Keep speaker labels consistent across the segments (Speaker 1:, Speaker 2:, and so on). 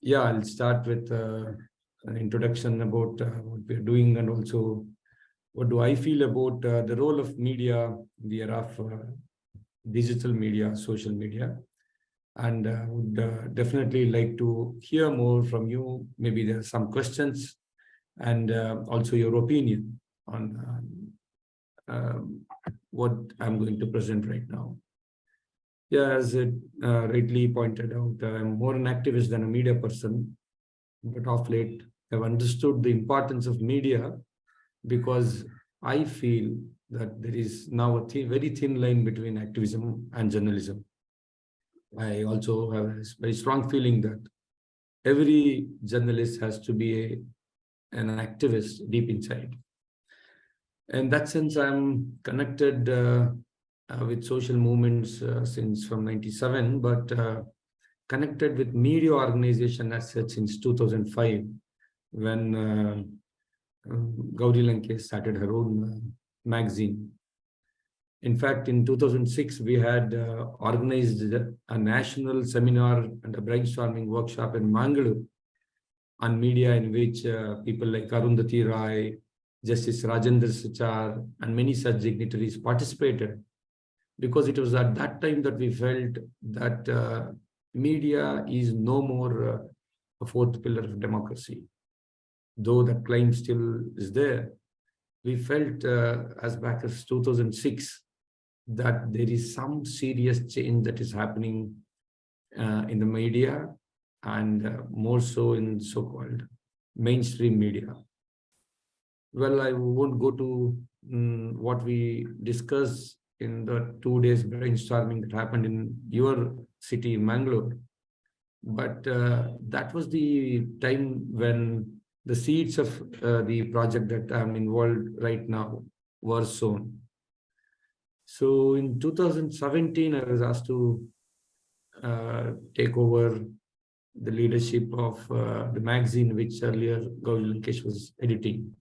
Speaker 1: Yeah, I'll start with an introduction about what we're doing, and also what do I feel about the role of media in the era of digital media, social media. And would definitely like to hear more from you. Maybe there are some questions, and also your opinion on what I'm going to present right now. Yeah, as it rightly pointed out, I'm more an activist than a media person, but of late I've understood the importance of media, because I feel that there is now a very thin line between activism and journalism. I also have a very strong feeling that every journalist has to be an activist deep inside. In that sense, I'm connected with social movements since from 97, but connected with media organization as such since 2005, when Gauri Lankesh started her own magazine. In fact, in 2006, we had organized a national seminar and a brainstorming workshop in Mangalore on media, in which people like Arundhati Rai, Justice Rajendra Sachar, and many such dignitaries participated, because it was at that time that we felt that media is no more a fourth pillar of democracy. Though that claim still is there, we felt as back as 2006 that there is some serious change that is happening in the media, and more so in so-called mainstream media. Well, I won't go to what we discussed in the 2 days brainstorming that happened in your city, Mangalore. But that was the time when the seeds of the project that I'm involved right now were sown. So in 2017, I was asked to take over the leadership of the magazine which earlier Gauri Lankesh was editing.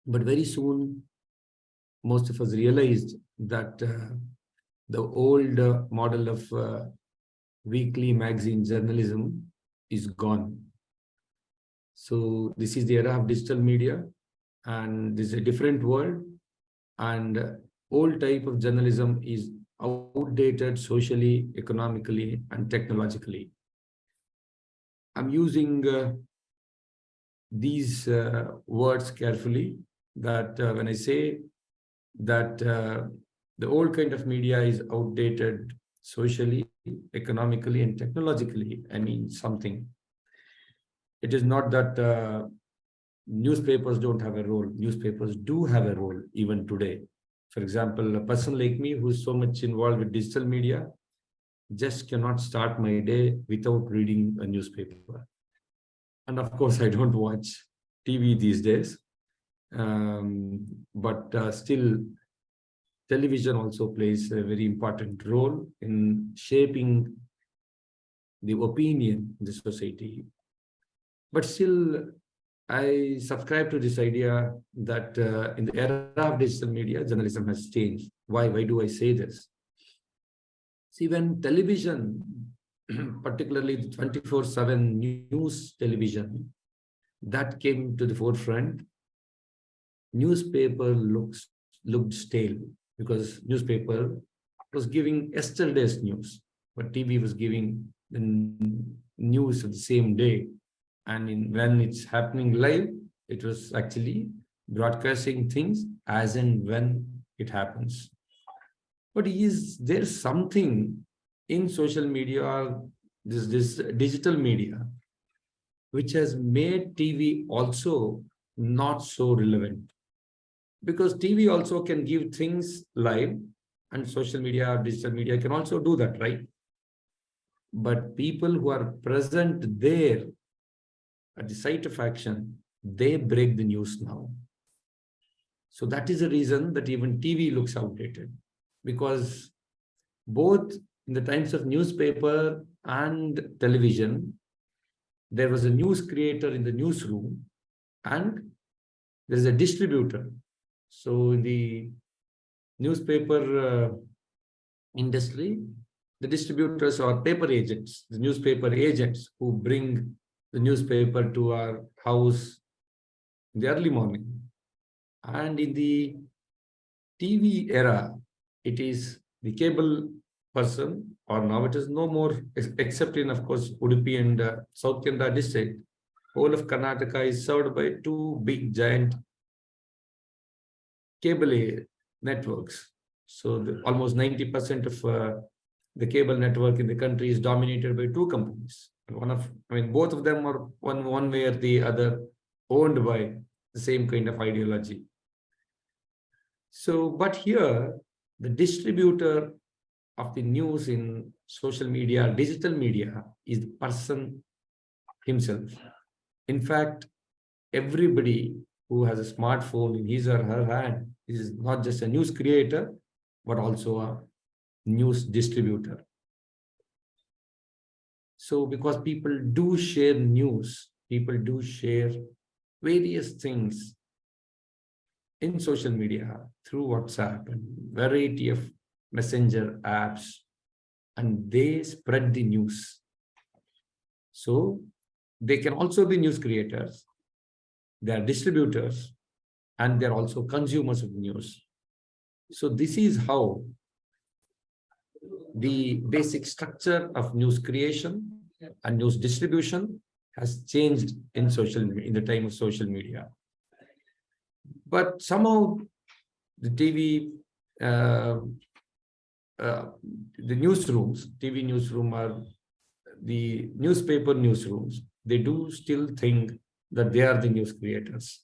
Speaker 1: But very soon, most of us realized that the old model of weekly magazine journalism is gone. So this is the era of digital media, and this is a different world, and old type of journalism is outdated socially, economically, and technologically. I'm using these words carefully, that when I say that the old kind of media is outdated socially, economically, and technologically, I mean something. It is not that newspapers don't have a role. Newspapers do have a role even today. For example, a person like me who's so much involved with digital media just cannot start my day without reading a newspaper. And of course, I don't watch TV these days. But still, television also plays a very important role in shaping the opinion in the society. But still, I subscribe to this idea that in the era of digital media, journalism has changed. Why do I say this? See, when television, particularly the 24/7 news television, that came to the forefront, newspaper looked stale, because newspaper was giving yesterday's news, but TV was giving the news of the same day. And when it's happening live, it was actually broadcasting things as and when it happens. But is there something in social media, or this digital media, which has made TV also not so relevant? Because TV also can give things live, and social media, digital media can also do that, right? But people who are present there at the site of action, they break the news now. So that is the reason that even TV looks outdated, because both in the times of newspaper and television, there was a news creator in the newsroom, and there is a distributor. So in the newspaper industry, the distributors are paper agents, the newspaper agents who bring the newspaper to our house in the early morning. And in the TV era, it is the cable person, or now it is no more, except in, of course, Udupi and South Kannada district. Whole of Karnataka is served by two big giant cable networks. So almost 90% of the cable network in the country is dominated by two companies. Both of them are one way or the other owned by the same kind of ideology. So, but here, the distributor of the news in social media, digital media, is the person himself. In fact, everybody who has a smartphone in his or her hand is not just a news creator, but also a news distributor. So, because people do share news, people do share various things in social media through WhatsApp and variety of messenger apps, and they spread the news. So they can also be news creators, they are distributors, and they're also consumers of news. So this is how the basic structure of news creation and news distribution has changed in the time of social media. But somehow the TV, the newsrooms, TV newsroom, or the newspaper newsrooms, they do still think that they are the news creators.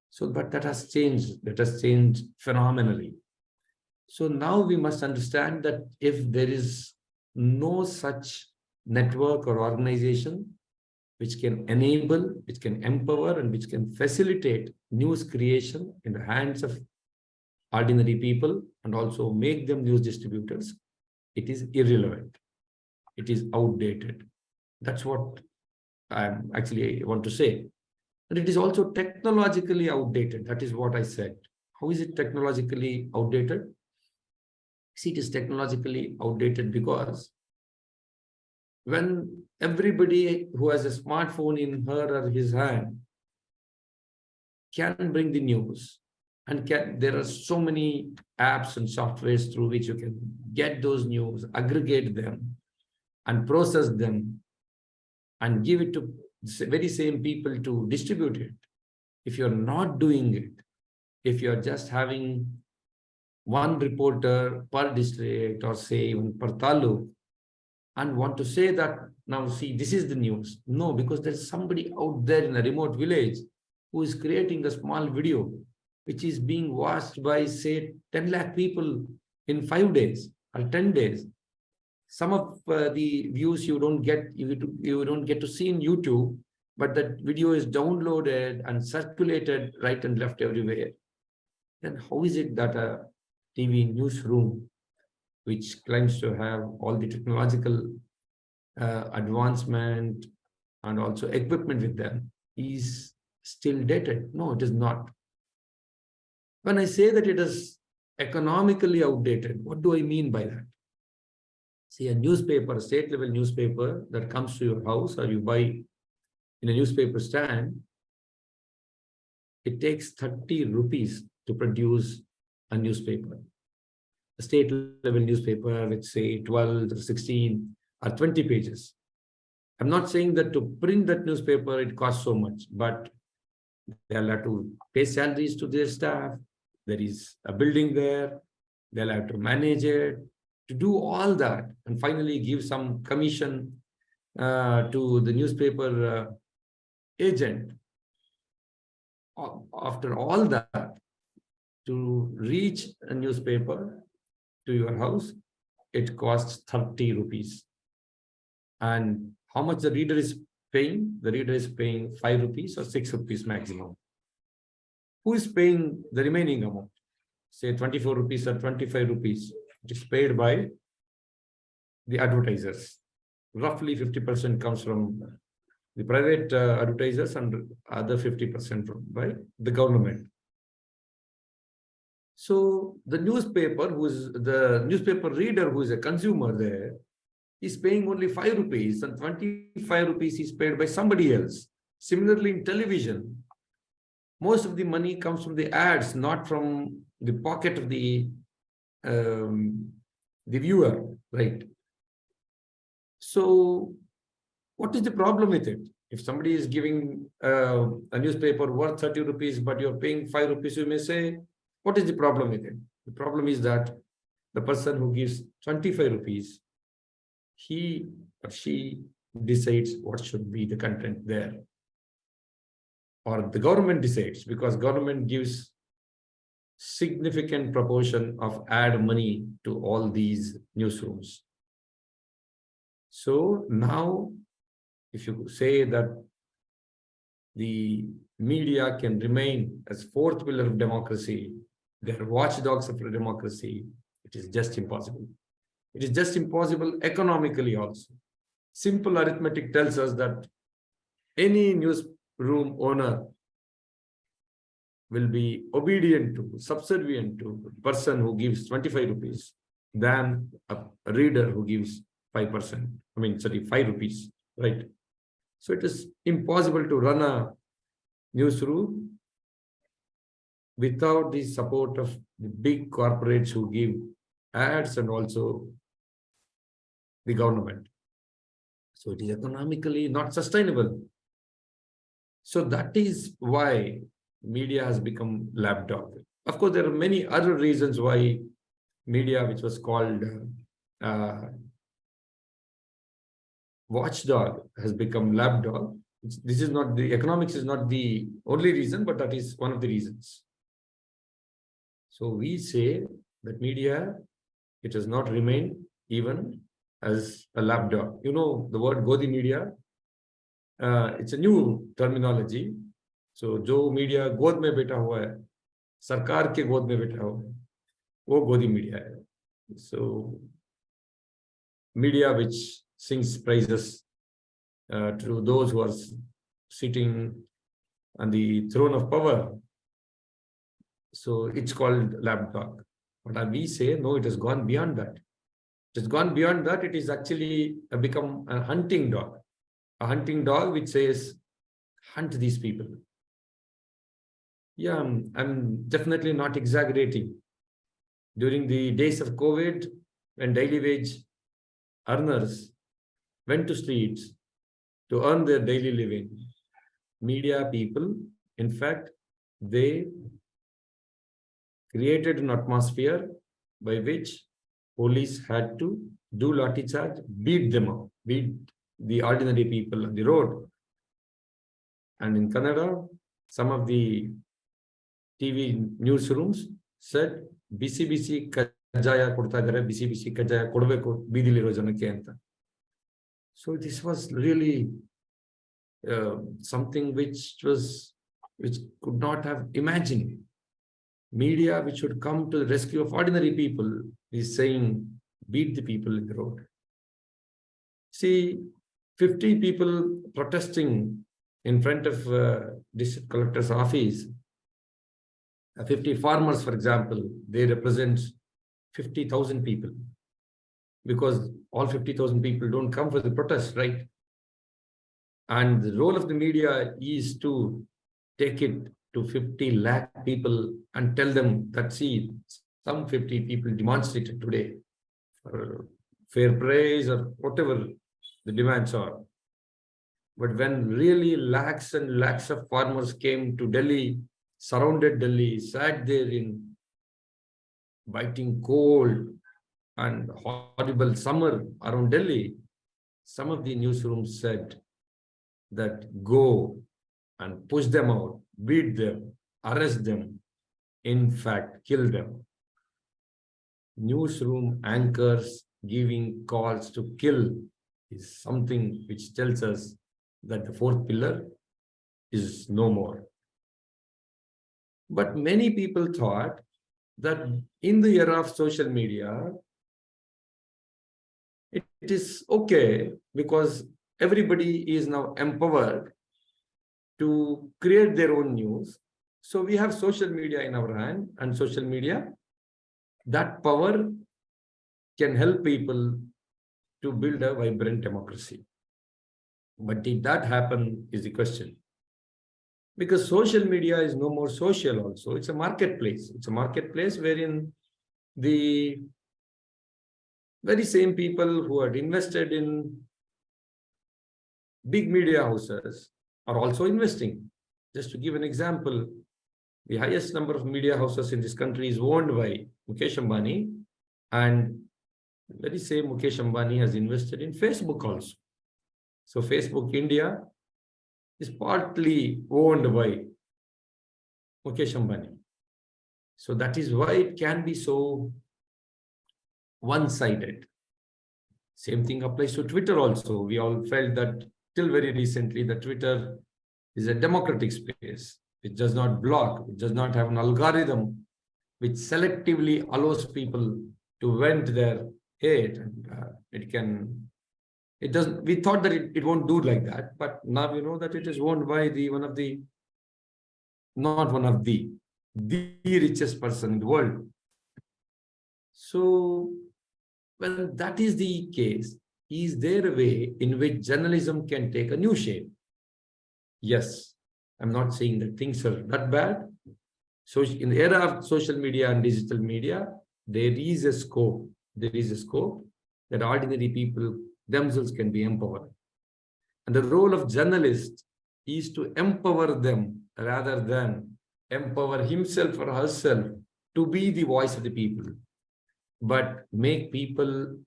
Speaker 1: So, but that has changed phenomenally. So now we must understand that if there is no such network or organization which can enable, which can empower, and which can facilitate news creation in the hands of ordinary people and also make them news distributors, it is irrelevant. It is outdated. That's what I want to say. And it is also technologically outdated. That is what I said. How is it technologically outdated? See, it is technologically outdated because when everybody who has a smartphone in her or his hand can bring the news, and there are so many apps and softwares through which you can get those news, aggregate them, and process them, and give it to the very same people to distribute it. If you're not doing it, if you're just having one reporter per district, or say even per taluk, and want to say that, now see, this is the news. No, because there's somebody out there in a remote village who is creating a small video, which is being watched by, say, 10 lakh people in 5 days or 10 days. Some of the views you don't get to see in YouTube, but that video is downloaded and circulated right and left everywhere. Then how is it that a TV newsroom, which claims to have all the technological advancement and also equipment with them, is still dated? No, it is not. When I say that it is economically outdated, what do I mean by that? See, a newspaper, a state-level newspaper that comes to your house or you buy in a newspaper stand, it takes 30 rupees to produce a newspaper. A state-level newspaper with, say, 12 or 16 or 20 pages. I'm not saying that to print that newspaper, it costs so much, but they'll have to pay salaries to their staff. There is a building there. They'll have to manage it, to do all that, and finally give some commission to the newspaper agent. After all that, to reach a newspaper to your house, it costs 30 rupees. And how much the reader is paying? The reader is paying 5 rupees or 6 rupees maximum. Who is paying the remaining amount? Say 24 rupees or 25 rupees. It is paid by the advertisers. Roughly 50% comes from the private advertisers and other 50% by the government. So the newspaper reader who is a consumer there is paying only 5 rupees and 25 rupees is paid by somebody else. Similarly, in television, most of the money comes from the ads, not from the pocket of um, the viewer, right? So what is the problem with it? If somebody is giving a newspaper worth 30 rupees, but you're paying 5 rupees, you may say, what is the problem with it? The problem is that the person who gives 25 rupees, he or she decides what should be the content there. Or the government decides, because government gives significant proportion of ad money to all these newsrooms. So now, if you say that the media can remain as fourth pillar of democracy, they're watchdogs of democracy, it is just impossible. It is just impossible economically also. Simple arithmetic tells us that any newsroom owner will be obedient to, subservient to the person who gives 25 rupees than a reader who gives 5%. 5 rupees, right? So it is impossible to run a newsroom without the support of the big corporates who give ads and also the government. So it is economically not sustainable. So that is why media has become lapdog. Of course, there are many other reasons why media, which was called watchdog, has become lapdog. This is not the economics is not the only reason, but that is one of the reasons. So we say that media, it has not remained even as a lapdog. You know the word Godi media. It's a new terminology. So जो media गोद में बैठा हुआ है, सरकार के गोद में बैठा हुआ है, वो गोदी मीडिया है. So media which sings praises to those who are sitting on the throne of power. So it's called lapdog. But we say, no, it has gone beyond that. It has gone beyond that. It is actually become a hunting dog. A hunting dog which says, hunt these people. Yeah, I'm definitely not exaggerating. During the days of COVID, when daily wage earners went to streets to earn their daily living, media people, in fact, they created an atmosphere by which police had to do lathi charge, beat them up, beat the ordinary people on the road. And in Canada, some of the TV newsrooms said, BCBC kajaya kodta idare, BCBC kajaya kodbeku bidili janake anta. So this was really something which could not have imagined. Media which should come to the rescue of ordinary people is saying, beat the people in the road. See, 50 people protesting in front of district collector's office. 50 farmers, for example, they represent 50,000 people, because all 50,000 people don't come for the protest, right? And the role of the media is to take it to 50 lakh people and tell them that, see, some 50 people demonstrated today for fair praise or whatever the demands are. But when really lakhs and lakhs of farmers came to Delhi, surrounded Delhi, sat there in biting cold and horrible summer around Delhi, some of the newsrooms said that go and push them out, beat them, arrest them, in fact, kill them. Newsroom anchors giving calls to kill is something which tells us that the fourth pillar is no more. But many people thought that in the era of social media, it is okay because everybody is now empowered to create their own news. So we have social media in our hand, and social media, that power can help people to build a vibrant democracy. But did that happen is the question. Because social media is no more social also. It's a marketplace. It's a marketplace wherein the very same people who had invested in big media houses are also investing. Just to give an example, the highest number of media houses in this country is owned by Mukesh Ambani, and very same Mukesh Ambani has invested in Facebook also. So Facebook India is partly owned by Mukesh Ambani. So that is why it can be so one-sided. Same thing applies to Twitter also. We all felt that till very recently that Twitter is a democratic space. It does not block. It does not have an algorithm which selectively allows people to vent their hate. And it doesn't. We thought that it won't do like that, but now we know that it is owned by the richest person in the world. So when that is the case, is there a way in which journalism can take a new shape? Yes, I'm not saying that things are that bad. So in the era of social media and digital media, there is a scope. There is a scope that ordinary people themselves can be empowered. And the role of journalist is to empower them rather than empower himself or herself to be the voice of the people, but make people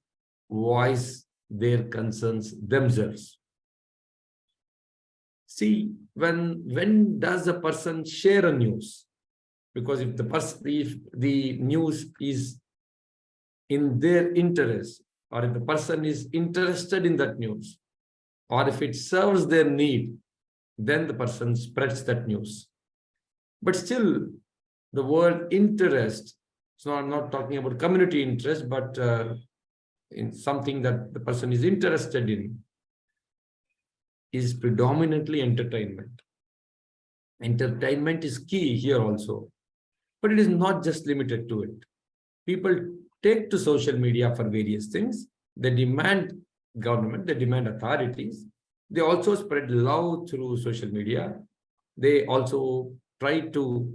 Speaker 1: voice their concerns themselves. See, when does a person share a news? Because if the news is in their interest, or if the person is interested in that news, or if it serves their need, then the person spreads that news. But still, the word interest, so I'm not talking about community interest, but in something that the person is interested in, is predominantly entertainment. Entertainment is key here also, but it is not just limited to it. People take to social media for various things. They demand government, they demand authorities. They also spread love through social media. They also try to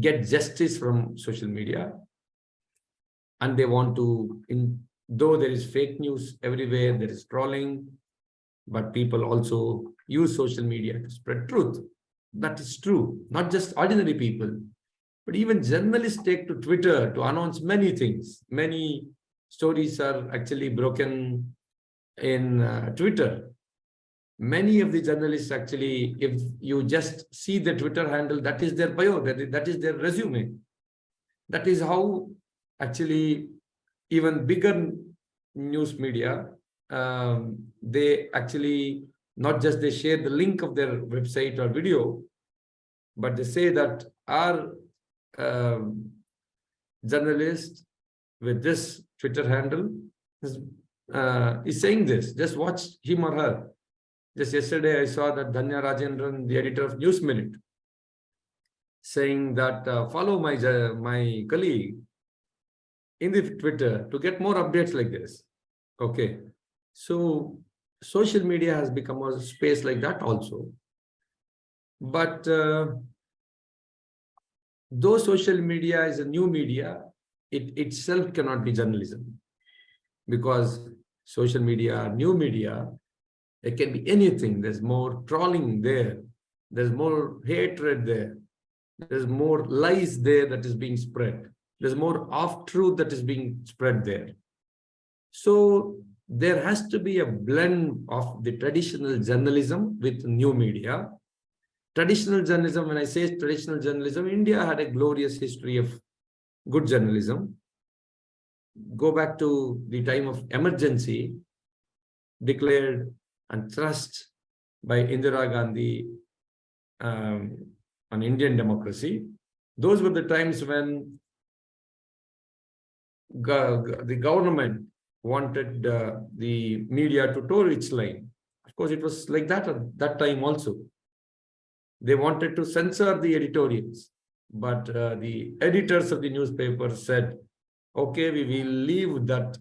Speaker 1: get justice from social media. And they want to, though there is fake news everywhere, there is trolling, but people also use social media to spread truth. That is true. Not just ordinary people, but even journalists take to Twitter to announce many things. Many stories are actually broken in Twitter. Many of the journalists actually, if you just see the Twitter handle, that is their bio, that is their resume. That is how actually even bigger news media, they actually not just they share the link of their website or video, but they say that our journalist with this Twitter handle is saying this. Just watch him or her. Just yesterday, I saw that Dhanya Rajendran, the editor of News Minute, saying that follow my colleague in the Twitter to get more updates like this. Okay, so social media has become a space like that also. But though social media is a new media, it itself cannot be journalism, because social media, new media, it can be anything. There's more trolling there. There's more hatred there. There's more lies there that is being spread. There's more off-truth that is being spread there. So there has to be a blend of the traditional journalism with new media. Traditional journalism, when I say traditional journalism, India had a glorious history of good journalism. Go back to the time of emergency declared and thrust by Indira Gandhi on Indian democracy. Those were the times when the government wanted the media to toe its line. Of course, it was like that at that time also. They wanted to censor the editorials, but the editors of the newspaper said, okay, we will leave that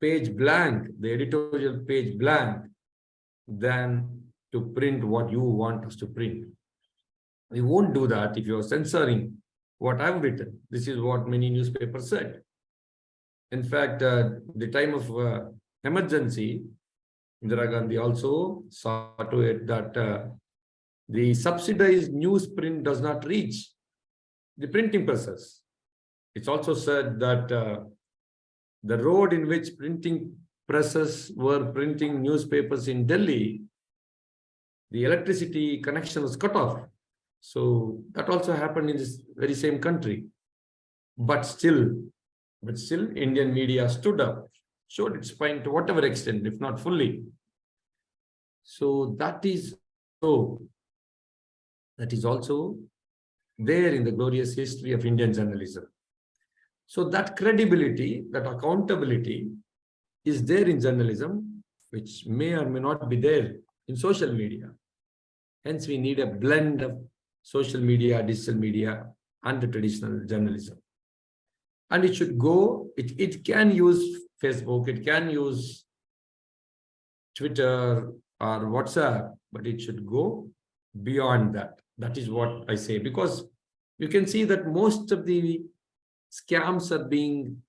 Speaker 1: page blank, the editorial page blank, than to print what you want us to print. We won't do that if you're censoring what I've written. This is what many newspapers said. In fact, the time of emergency, Indira Gandhi also saw to it that the subsidized newsprint does not reach the printing presses. It's also said that the road in which printing presses were printing newspapers in Delhi, the electricity connection was cut off. So that also happened in this very same country. But still, Indian media stood up, showed its point to whatever extent, if not fully. So that is also there in the glorious history of Indian journalism. So that credibility, that accountability is there in journalism, which may or may not be there in social media. Hence, we need a blend of social media, digital media, and the traditional journalism. And it should go, it can use Facebook, it can use Twitter or WhatsApp, but it should go beyond that. That is what I say, because you can see that most of the scams are being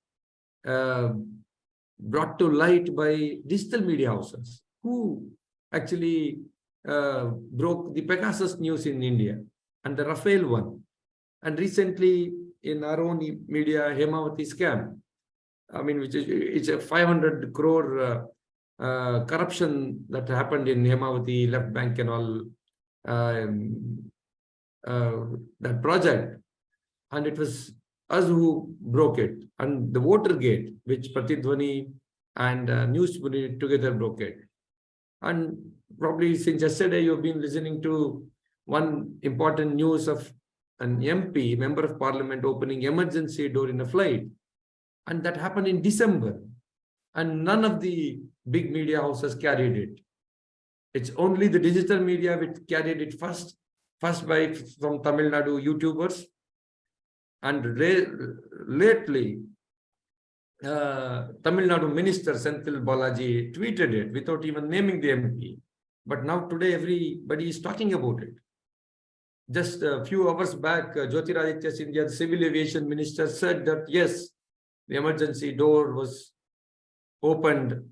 Speaker 1: brought to light by digital media houses who actually broke the Pegasus news in India and the Rafael one. And recently in our own media, Hemavati scam, I mean, which is it's a 500 crore corruption that happened in Hemavati left bank and all, that project. And it was us who broke it. And the Watergate, which Pratidhwani and Newsbury together broke it. And probably since yesterday, you've been listening to one important news of an MP, member of parliament, opening emergency door in a flight. And that happened in December. And none of the big media houses carried it. It's only the digital media which carried it first by from Tamil Nadu YouTubers. And lately, Tamil Nadu Minister Senthil Balaji tweeted it without even naming the MP. But now today, everybody is talking about it. Just a few hours back, Jyotiraditya Scindia, the Civil Aviation Minister, said that yes, the emergency door was opened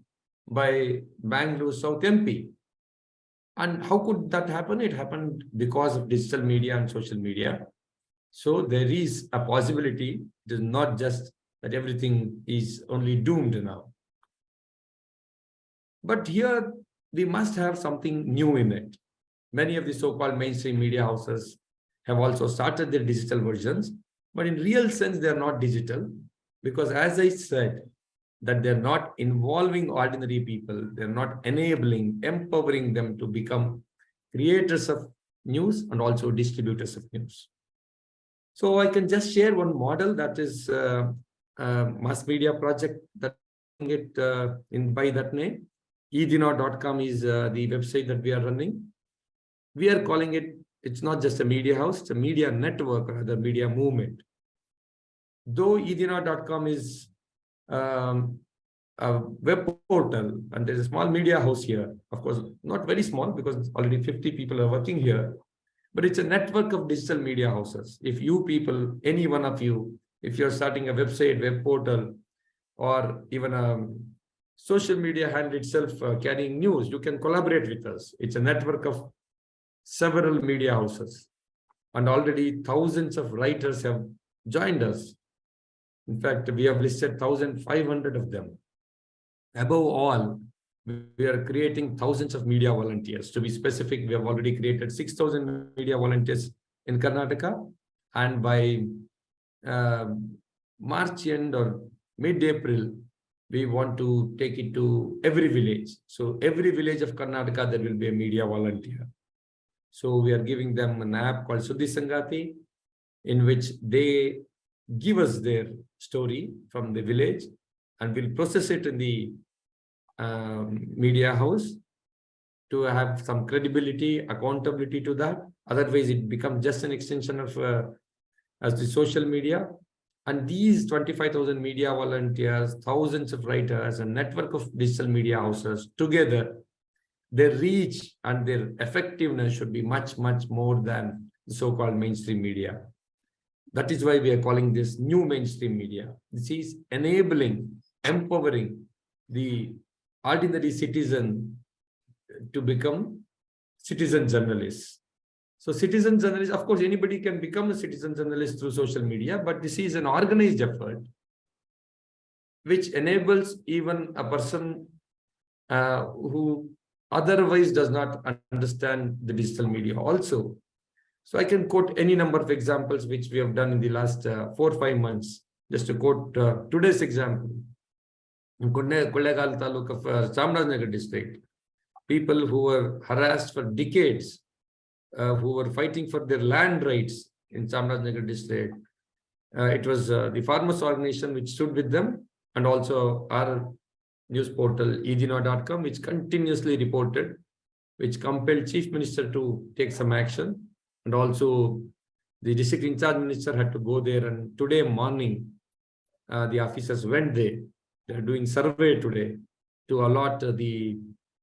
Speaker 1: by Bangalore South MP. And how could that happen? It happened because of digital media and social media. So there is a possibility. It is not just that everything is only doomed now. But here we must have something new in it. Many of the so-called mainstream media houses have also started their digital versions, but in real sense, they are not digital because, as I said, that they're not involving ordinary people. They're not enabling, empowering them to become creators of news and also distributors of news. So I can just share one model that is mass media project that it by that name. edina.com is the website that we are running. We are calling it, it's not just a media house, it's a media network or other media movement. Though edina.com is a web portal and there's a small media house here, of course, not very small because already 50 people are working here, but it's a network of digital media houses. If you people, any one of you, if you're starting a website, web portal, or even a social media handle itself carrying news, you can collaborate with us. It's a network of several media houses. And already thousands of writers have joined us. In fact, we have listed 1,500 of them. Above all, we are creating thousands of media volunteers. To be specific, we have already created 6,000 media volunteers in Karnataka. And by March end or mid-April, we want to take it to every village. So every village of Karnataka, there will be a media volunteer. So we are giving them an app called Suddhi Sangati, in which they give us their story from the village and we'll process it in the media house to have some credibility, accountability to that. Otherwise, it becomes just an extension of as the social media. And these 25,000 media volunteers, thousands of writers, and network of digital media houses together, their reach and their effectiveness should be much, much more than the so-called mainstream media. That is why we are calling this new mainstream media. This is enabling, empowering the ordinary citizen to become citizen journalists. So citizen journalists, of course, anybody can become a citizen journalist through social media, but this is an organized effort which enables even a person who otherwise does not understand the digital media also. So I can quote any number of examples which we have done in the last 4 or 5 months. Just to quote today's example. In Kollegal Taluk of Chamarajanagar district, people who were harassed for decades, who were fighting for their land rights in Chamarajanagar district. It was the farmers organization which stood with them, and also our news portal edina.com, which continuously reported, which compelled Chief Minister to take some action. And also the district in charge minister had to go there. And today morning, the officers went there. They're doing survey today to allot the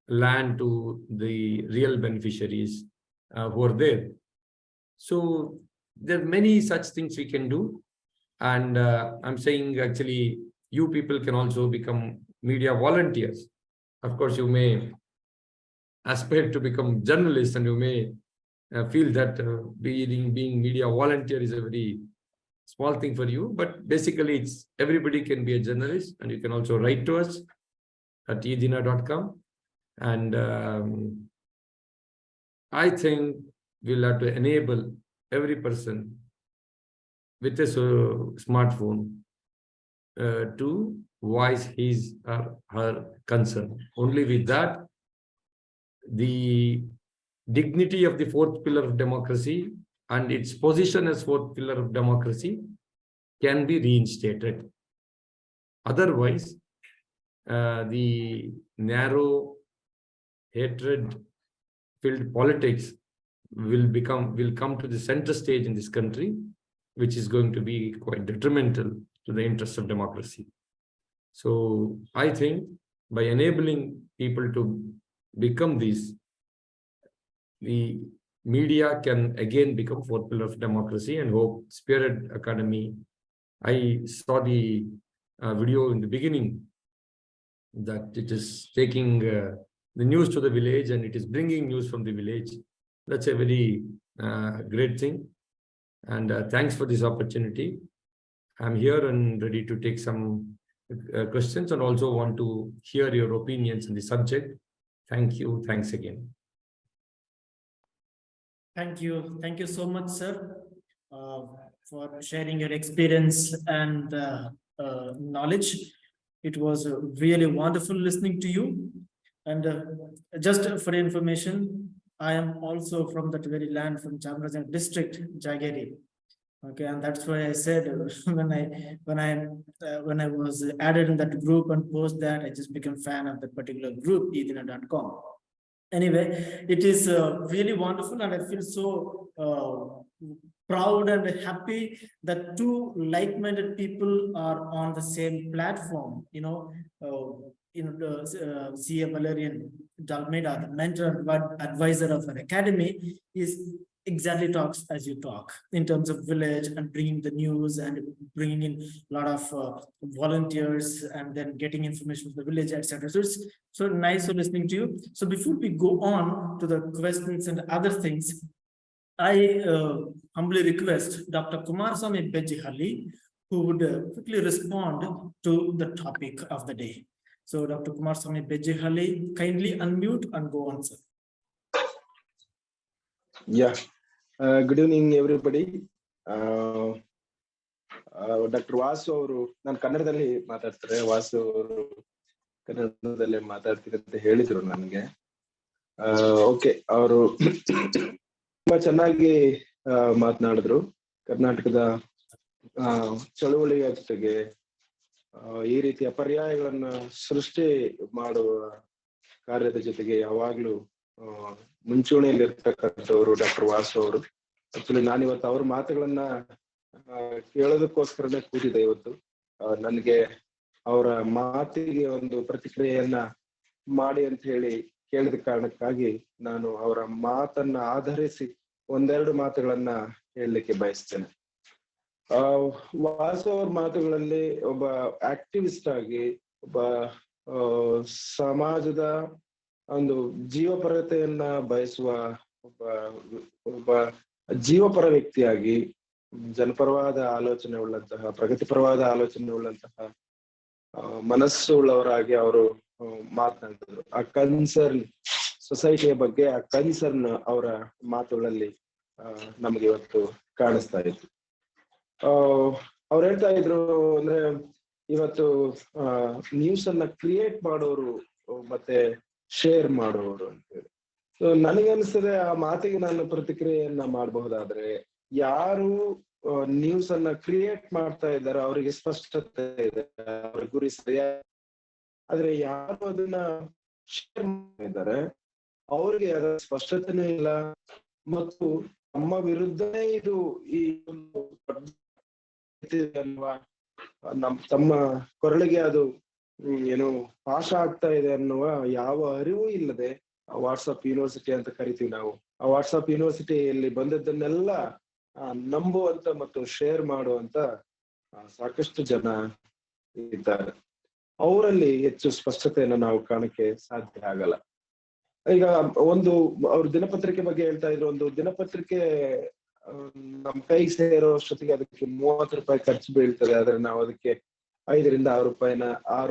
Speaker 1: land to the real beneficiaries who are there. So there are many such things we can do. And I'm saying actually, you people can also become media volunteers. Of course, you may aspire to become journalists, and you may feel that being media volunteer is a very small thing for you, but basically it's everybody can be a journalist, and you can also write to us at edina.com. And I think we'll have to enable every person with a smartphone to voice his or her concern. Only with that, the dignity of the fourth pillar of democracy and its position as fourth pillar of democracy can be reinstated. Otherwise, the narrow, hatred-filled politics will come to the center stage in this country, which is going to be quite detrimental to the interests of democracy. So I think by enabling people to become this, the media can again become fourth pillar of democracy. And hope Spearhead Academy, I saw the video in the beginning that it is taking the news to the village, and it is bringing news from the village. That's a very great thing. And thanks for this opportunity. I'm here and ready to take some questions, and also want to hear your opinions on the subject. Thank you. Thanks again.
Speaker 2: Thank you. Thank you so much, sir, for sharing your experience and knowledge. It was really wonderful listening to you. And just for information, I am also from that very land, from Chamarajanagar district, Jageri. Okay, and that's why I said when I was added in that group and post that, I just became fan of that particular group, edina.com. Anyway, it is really wonderful, and I feel so proud and happy that two like-minded people are on the same platform. CA Valerian Dalmeda, the mentor and advisor of our academy, is exactly talks as you talk in terms of village and bringing the news and bringing in a lot of volunteers and then getting information from the village, etc. So it's so nice listening to you. So before we go on to the questions and other things, I humbly request Dr. Kumaraswamy Bejjihalli, who would quickly respond to the topic of the day. So Dr. Kumaraswamy Bejjihalli, kindly unmute and go on, sir.
Speaker 3: Yeah. Good evening, everybody. Dr. Vasu ಅವರು ನಾನು ಕನ್ನಡದಲ್ಲಿ ಮಾತಾಡ್ತಾರೆ. ವಾಸು ಅವರು ಕನ್ನಡದಲ್ಲೇ ಮಾತಾಡ್ತೀನಿ ಅಂತ ಹೇಳಿದ್ರು ನನಗೆ. ಓಕೆ, ಅವರು ತುಂಬಾ ಚೆನ್ನಾಗಿ ಮಾತನಾಡಿದ್ರು. ಕರ್ನಾಟಕದ ಚಳುವಳಿಯ ಜೊತೆಗೆ ಈ ರೀತಿಯ ಪರ್ಯಾಯಗಳನ್ನ ಸೃಷ್ಟಿ ಮಾಡುವ ಕಾರ್ಯದ ಜೊತೆಗೆ ಯಾವಾಗ್ಲೂ ಮುಂಚೂಣಿಯಲ್ಲಿ ಇರ್ತಕ್ಕಂಥವ್ರು ಡಾಕ್ಟರ್ ವಾಸು ಅವರು. ಆಕ್ಚುಲಿ ನಾನಿವತ್ತು ಅವ್ರ ಮಾತುಗಳನ್ನ ಕೇಳೋದಕ್ಕೋಸ್ಕರನೇ ಕೂತಿದೆ ಇವತ್ತು. ನನಗೆ ಅವರ ಮಾತಿಗೆ ಒಂದು ಪ್ರತಿಕ್ರಿಯೆಯನ್ನ ಮಾಡಿ ಅಂತ ಹೇಳಿ ಕೇಳಿದ ಕಾರಣಕ್ಕಾಗಿ ನಾನು ಅವರ ಮಾತನ್ನ ಆಧರಿಸಿ ಒಂದೆರಡು ಮಾತುಗಳನ್ನ ಹೇಳಲಿಕ್ಕೆ ಬಯಸ್ತೇನೆ. ವಾಸು ಅವ್ರ ಮಾತುಗಳಲ್ಲಿ ಒಬ್ಬ ಆಕ್ಟಿವಿಸ್ಟ್ ಆಗಿ, ಒಬ್ಬ ಸಮಾಜದ ಒಂದು ಜೀವಪರತೆಯನ್ನ ಬಯಸುವ ಒಬ್ಬ ಜೀವಪರ ವ್ಯಕ್ತಿಯಾಗಿ, ಜನಪರವಾದ ಆಲೋಚನೆ ಉಳ್ಳಂತಹ, ಪ್ರಗತಿಪರವಾದ ಆಲೋಚನೆ ಉಳ್ಳಂತಹ ಮನಸ್ಸು ಉಳ್ಳವರಾಗಿ ಅವರು ಮಾತನಾಡಿದ್ರು. ಆ ಕನ್ಸರ್ನ್ ಸೊಸೈಟಿಯ ಬಗ್ಗೆ, ಆ ಕನ್ಸರ್ನ್ ಅವರ ಮಾತುಗಳಲ್ಲಿ ನಮ್ಗೆ ಇವತ್ತು ಕಾಣಿಸ್ತಾ ಇತ್ತು. ಅವ್ರು ಹೇಳ್ತಾ ಇದ್ರು ಅಂದ್ರೆ, ಇವತ್ತು ನ್ಯೂಸ್ ಅನ್ನ ಕ್ರಿಯೇಟ್ ಮಾಡೋರು ಮತ್ತೆ ಶೇರ್ ಮಾಡೋರು ಅಂತ ಹೇಳಿ. ಸೊ ನನಗನ್ಸ್ತದೆ ಆ ಮಾತಿಗೆ ನಾನು ಪ್ರತಿಕ್ರಿಯೆಯನ್ನ ಮಾಡಬಹುದಾದ್ರೆ, ಯಾರು ನ್ಯೂಸ್ ಅನ್ನ ಕ್ರಿಯೇಟ್ ಮಾಡ್ತಾ ಇದ್ದಾರೆ ಅವರಿಗೆ ಸ್ಪಷ್ಟತೆ ಇದೆ, ಅವ್ರ ಗುರಿ ಸರಿಯಾಗಿ. ಆದ್ರೆ ಯಾರು ಅದನ್ನ ಶೇರ್ ಮಾಡಿದ್ದಾರೆ ಅವ್ರಿಗೆ ಅದರ ಸ್ಪಷ್ಟತೆನೂ ಇಲ್ಲ, ಮತ್ತು ನಮ್ಮ ವಿರುದ್ಧನೇ ಇದು ಈ ಒಂದು ಅಲ್ವಾ, ತಮ್ಮ ಕೊರಳಿಗೆ ಅದು ಏನು ಪಾಶ ಆಗ್ತಾ ಇದೆ ಅನ್ನುವ ಯಾವ ಅರಿವು ಇಲ್ಲದೆ ವಾಟ್ಸಪ್ ಯೂನಿವರ್ಸಿಟಿ ಅಂತ ಕರಿತೀವಿ ನಾವು. ಆ ವಾಟ್ಸಪ್ ಯೂನಿವರ್ಸಿಟಿಯಲ್ಲಿ ಬಂದದ್ದನ್ನೆಲ್ಲ ನಂಬುವಂತ ಮತ್ತು ಶೇರ್ ಮಾಡುವಂತ ಸಾಕಷ್ಟು ಜನ ಇದ್ದಾರೆ. ಅವರಲ್ಲಿ ಹೆಚ್ಚು ಸ್ಪಷ್ಟತೆಯನ್ನು ನಾವು ಕಾಣಕ್ಕೆ ಸಾಧ್ಯ ಆಗಲ್ಲ. ಈಗ ಒಂದು ಅವ್ರ ದಿನಪತ್ರಿಕೆ ಬಗ್ಗೆ ಹೇಳ್ತಾ ಇದ್ರು. ಒಂದು ದಿನಪತ್ರಿಕೆ ನಮ್ ಕೈಗೆ ಸೇರೋ ಅಷ್ಟೊತ್ತಿಗೆ ಅದಕ್ಕೆ 30 ರೂಪಾಯಿ ಖರ್ಚು ಬೀಳ್ತದೆ. ಆದ್ರೆ ನಾವು ಅದಕ್ಕೆ 5 ರಿಂದ 6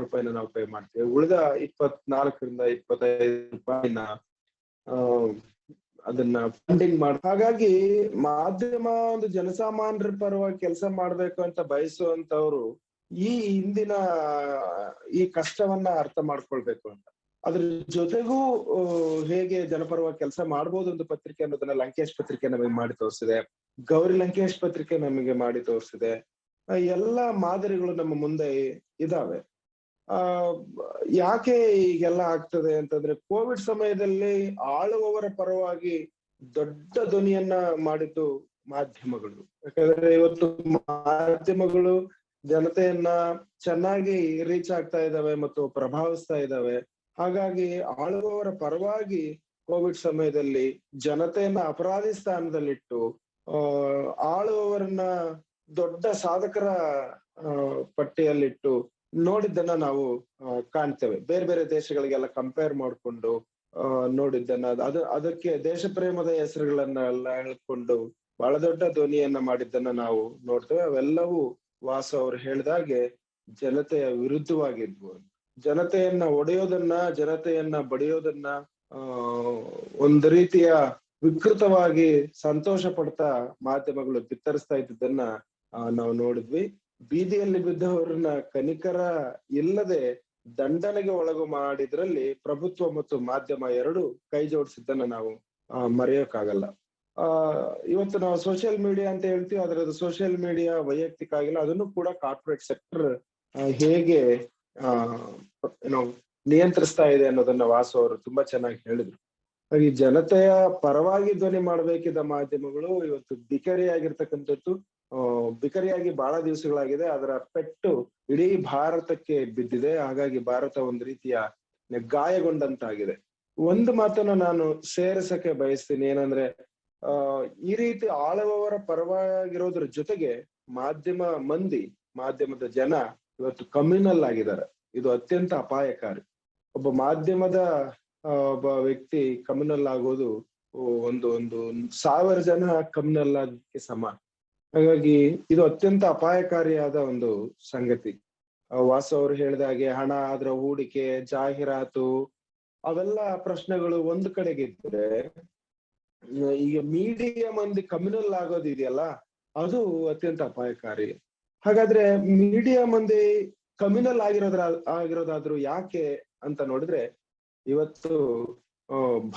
Speaker 3: ರೂಪಾಯಿನ ನಾವು ಪೇ ಮಾಡ್ತೇವೆ. ಉಳಿದ 24 ರಿಂದ 25 ರೂಪಾಯಿನ ಅದನ್ನ ಫಂಡಿಂಗ್ ಮಾಡ. ಹಾಗಾಗಿ ಮಾಧ್ಯಮ ಒಂದು ಜನಸಾಮಾನ್ಯರ ಪರವಾಗಿ ಕೆಲಸ ಮಾಡ್ಬೇಕು ಅಂತ ಬಯಸುವಂತವ್ರು ಈ ಹಿಂದಿನ ಈ ಕಷ್ಟವನ್ನ ಅರ್ಥ ಮಾಡ್ಕೊಳ್ಬೇಕು ಅಂತ. ಅದ್ರ ಜೊತೆಗೂ ಹೇಗೆ ಜನಪರವಾಗಿ ಕೆಲಸ ಮಾಡ್ಬೋದು ಒಂದು ಪತ್ರಿಕೆ ಅನ್ನೋದನ್ನ ಲಂಕೇಶ್ ಪತ್ರಿಕೆ ನಮಗೆ ಮಾಡಿ ತೋರಿಸಿದೆ, ಗೌರಿ ಲಂಕೇಶ್ ಪತ್ರಿಕೆ ನಮಗೆ ಮಾಡಿ ತೋರಿಸಿದೆ. ಎಲ್ಲ ಮಾದರಿಗಳು ನಮ್ಮ ಮುಂದೆ ಇದಾವೆ. ಯಾಕೆ ಈಗೆಲ್ಲ ಆಗ್ತದೆ ಅಂತಂದ್ರೆ, ಕೋವಿಡ್ ಸಮಯದಲ್ಲಿ ಆಳುವವರ ಪರವಾಗಿ ದೊಡ್ಡ ಧ್ವನಿಯನ್ನ ಮಾಡಿದ್ದು ಮಾಧ್ಯಮಗಳು. ಯಾಕಂದ್ರೆ ಇವತ್ತು ಮಾಧ್ಯಮಗಳು ಜನತೆಯನ್ನ ಚೆನ್ನಾಗಿ ರೀಚ್ ಆಗ್ತಾ ಇದ್ದಾವೆ ಮತ್ತು ಪ್ರಭಾವಿಸ್ತಾ ಇದ್ದಾವೆ. ಹಾಗಾಗಿ ಆಳುವವರ ಪರವಾಗಿ ಕೋವಿಡ್ ಸಮಯದಲ್ಲಿ ಜನತೆಯನ್ನ ಅಪರಾಧಿ ಸ್ಥಾನದಲ್ಲಿಟ್ಟು ಆಳುವವರನ್ನ ದೊಡ್ಡ ಸಾಧಕರ ಪಟ್ಟಿಯಲ್ಲಿಟ್ಟು ನೋಡಿದ್ದನ್ನ ನಾವು ಕಾಣ್ತೇವೆ. ಬೇರೆ ಬೇರೆ ದೇಶಗಳಿಗೆಲ್ಲ ಕಂಪೇರ್ ಮಾಡ್ಕೊಂಡು ನೋಡಿದ್ದನ್ನ, ಅದಕ್ಕೆ ದೇಶ ಪ್ರೇಮದ ಹೆಸರುಗಳನ್ನೆಲ್ಲ ಹೇಳ್ಕೊಂಡು ಬಹಳ ದೊಡ್ಡ ಧ್ವನಿಯನ್ನ ಮಾಡಿದ್ದನ್ನ ನಾವು ನೋಡ್ತೇವೆ. ಅವೆಲ್ಲವೂ ವಾಸು ಅವರು ಹೇಳಿದಾಗೆ ಜನತೆಯ ವಿರುದ್ಧವಾಗಿದ್ವು. ಜನತೆಯನ್ನ ಒಡೆಯೋದನ್ನ, ಜನತೆಯನ್ನ ಬಡಿಯೋದನ್ನ ಒಂದು ರೀತಿಯ ವಿಕೃತವಾಗಿ ಸಂತೋಷ ಪಡ್ತಾ ಮಾಧ್ಯಮಗಳು ಬಿತ್ತರಿಸ್ತಾ ಇದ್ದದನ್ನ ನಾವು ನೋಡಿದ್ವಿ. ಬೀದಿಯಲ್ಲಿ ಬಿದ್ದವರನ್ನ ಕನಿಕರ ಇಲ್ಲದೆ ದಂಡನೆಗೆ ಒಳಗು ಮಾಡಿದ್ರಲ್ಲಿ ಪ್ರಭುತ್ವ ಮತ್ತು ಮಾಧ್ಯಮ ಎರಡು ಕೈ ಜೋಡಿಸಿದ್ದನ್ನ ನಾವು ಮರೆಯೋಕ್ಕಾಗಲ್ಲ. ಇವತ್ತು ನಾವು ಸೋಷಿಯಲ್ ಮೀಡಿಯಾ ಅಂತ ಹೇಳ್ತೀವಿ, ಆದ್ರೆ ಅದು ಸೋಷಿಯಲ್ ಮೀಡಿಯಾ ವೈಯಕ್ತಿಕ ಆಗಿಲ್ಲ, ಅದನ್ನು ಕೂಡ ಕಾರ್ಪೊರೇಟ್ ಸೆಕ್ಟರ್ ಹೇಗೆ ಏನೋ ನಿಯಂತ್ರಿಸ್ತಾ ಇದೆ ಅನ್ನೋದನ್ನ ವಾಸು ಅವರು ತುಂಬಾ ಚೆನ್ನಾಗಿ ಹೇಳಿದ್ರು. ಈ ಜನತೆಯ ಪರವಾಗಿ ಧ್ವನಿ ಮಾಡಬೇಕಿದ್ದ ಮಾಧ್ಯಮಗಳು ಇವತ್ತು ಬಿಕರಿಯಾಗಿರ್ತಕ್ಕಂಥದ್ದು ಬಿಕರಿಯಾಗಿ ಬಹಳ ದಿವಸಗಳಾಗಿದೆ. ಅದರ ಪೆಟ್ಟು ಇಡೀ ಭಾರತಕ್ಕೆ ಬಿದ್ದಿದೆ. ಹಾಗಾಗಿ ಭಾರತ ಒಂದು ರೀತಿಯ ಗಾಯಗೊಂಡಂತಾಗಿದೆ. ಒಂದು ಮಾತನ್ನ ನಾನು ಸೇರಿಸಕ್ಕೆ ಬಯಸ್ತೀನಿ, ಏನಂದ್ರೆ ಈ ರೀತಿ ಆಳುವವರ ಪರವಾಗಿರೋದ್ರ ಜೊತೆಗೆ ಮಾಧ್ಯಮದ ಜನ ಇವತ್ತು ಕಮ್ಯುನಲ್ ಆಗಿದ್ದಾರೆ. ಇದು ಅತ್ಯಂತ ಅಪಾಯಕಾರಿ. ಒಬ್ಬ ಮಾಧ್ಯಮದ ಒಬ್ಬ ವ್ಯಕ್ತಿ ಕಮ್ಯುನಲ್ ಆಗೋದು ಒಂದು 1000 ಜನ ಕಮ್ಯುನಲ್ ಆಗೋದಕ್ಕೆ ಸಮ. ಹಾಗಾಗಿ ಇದು ಅತ್ಯಂತ ಅಪಾಯಕಾರಿಯಾದ ಒಂದು ಸಂಗತಿ. ವಾಸು ಅವರು ಹೇಳಿದ ಹಾಗೆ ಹಣ, ಅದರ ಹೂಡಿಕೆ, ಜಾಹೀರಾತು, ಅವೆಲ್ಲ ಪ್ರಶ್ನೆಗಳು ಒಂದು ಕಡೆಗಿದ್ರೆ, ಈಗ ಮೀಡಿಯಾ ಮಂದಿ ಕಮ್ಯುನಲ್ ಆಗೋದು ಇದೆಯಲ್ಲ, ಅದು ಅತ್ಯಂತ ಅಪಾಯಕಾರಿ. ಹಾಗಾದ್ರೆ ಮೀಡಿಯಾ ಮಂದಿ ಕಮ್ಯುನಲ್ ಆಗಿರೋದಾದ್ರೂ ಯಾಕೆ ಅಂತ ನೋಡಿದ್ರೆ, ಇವತ್ತು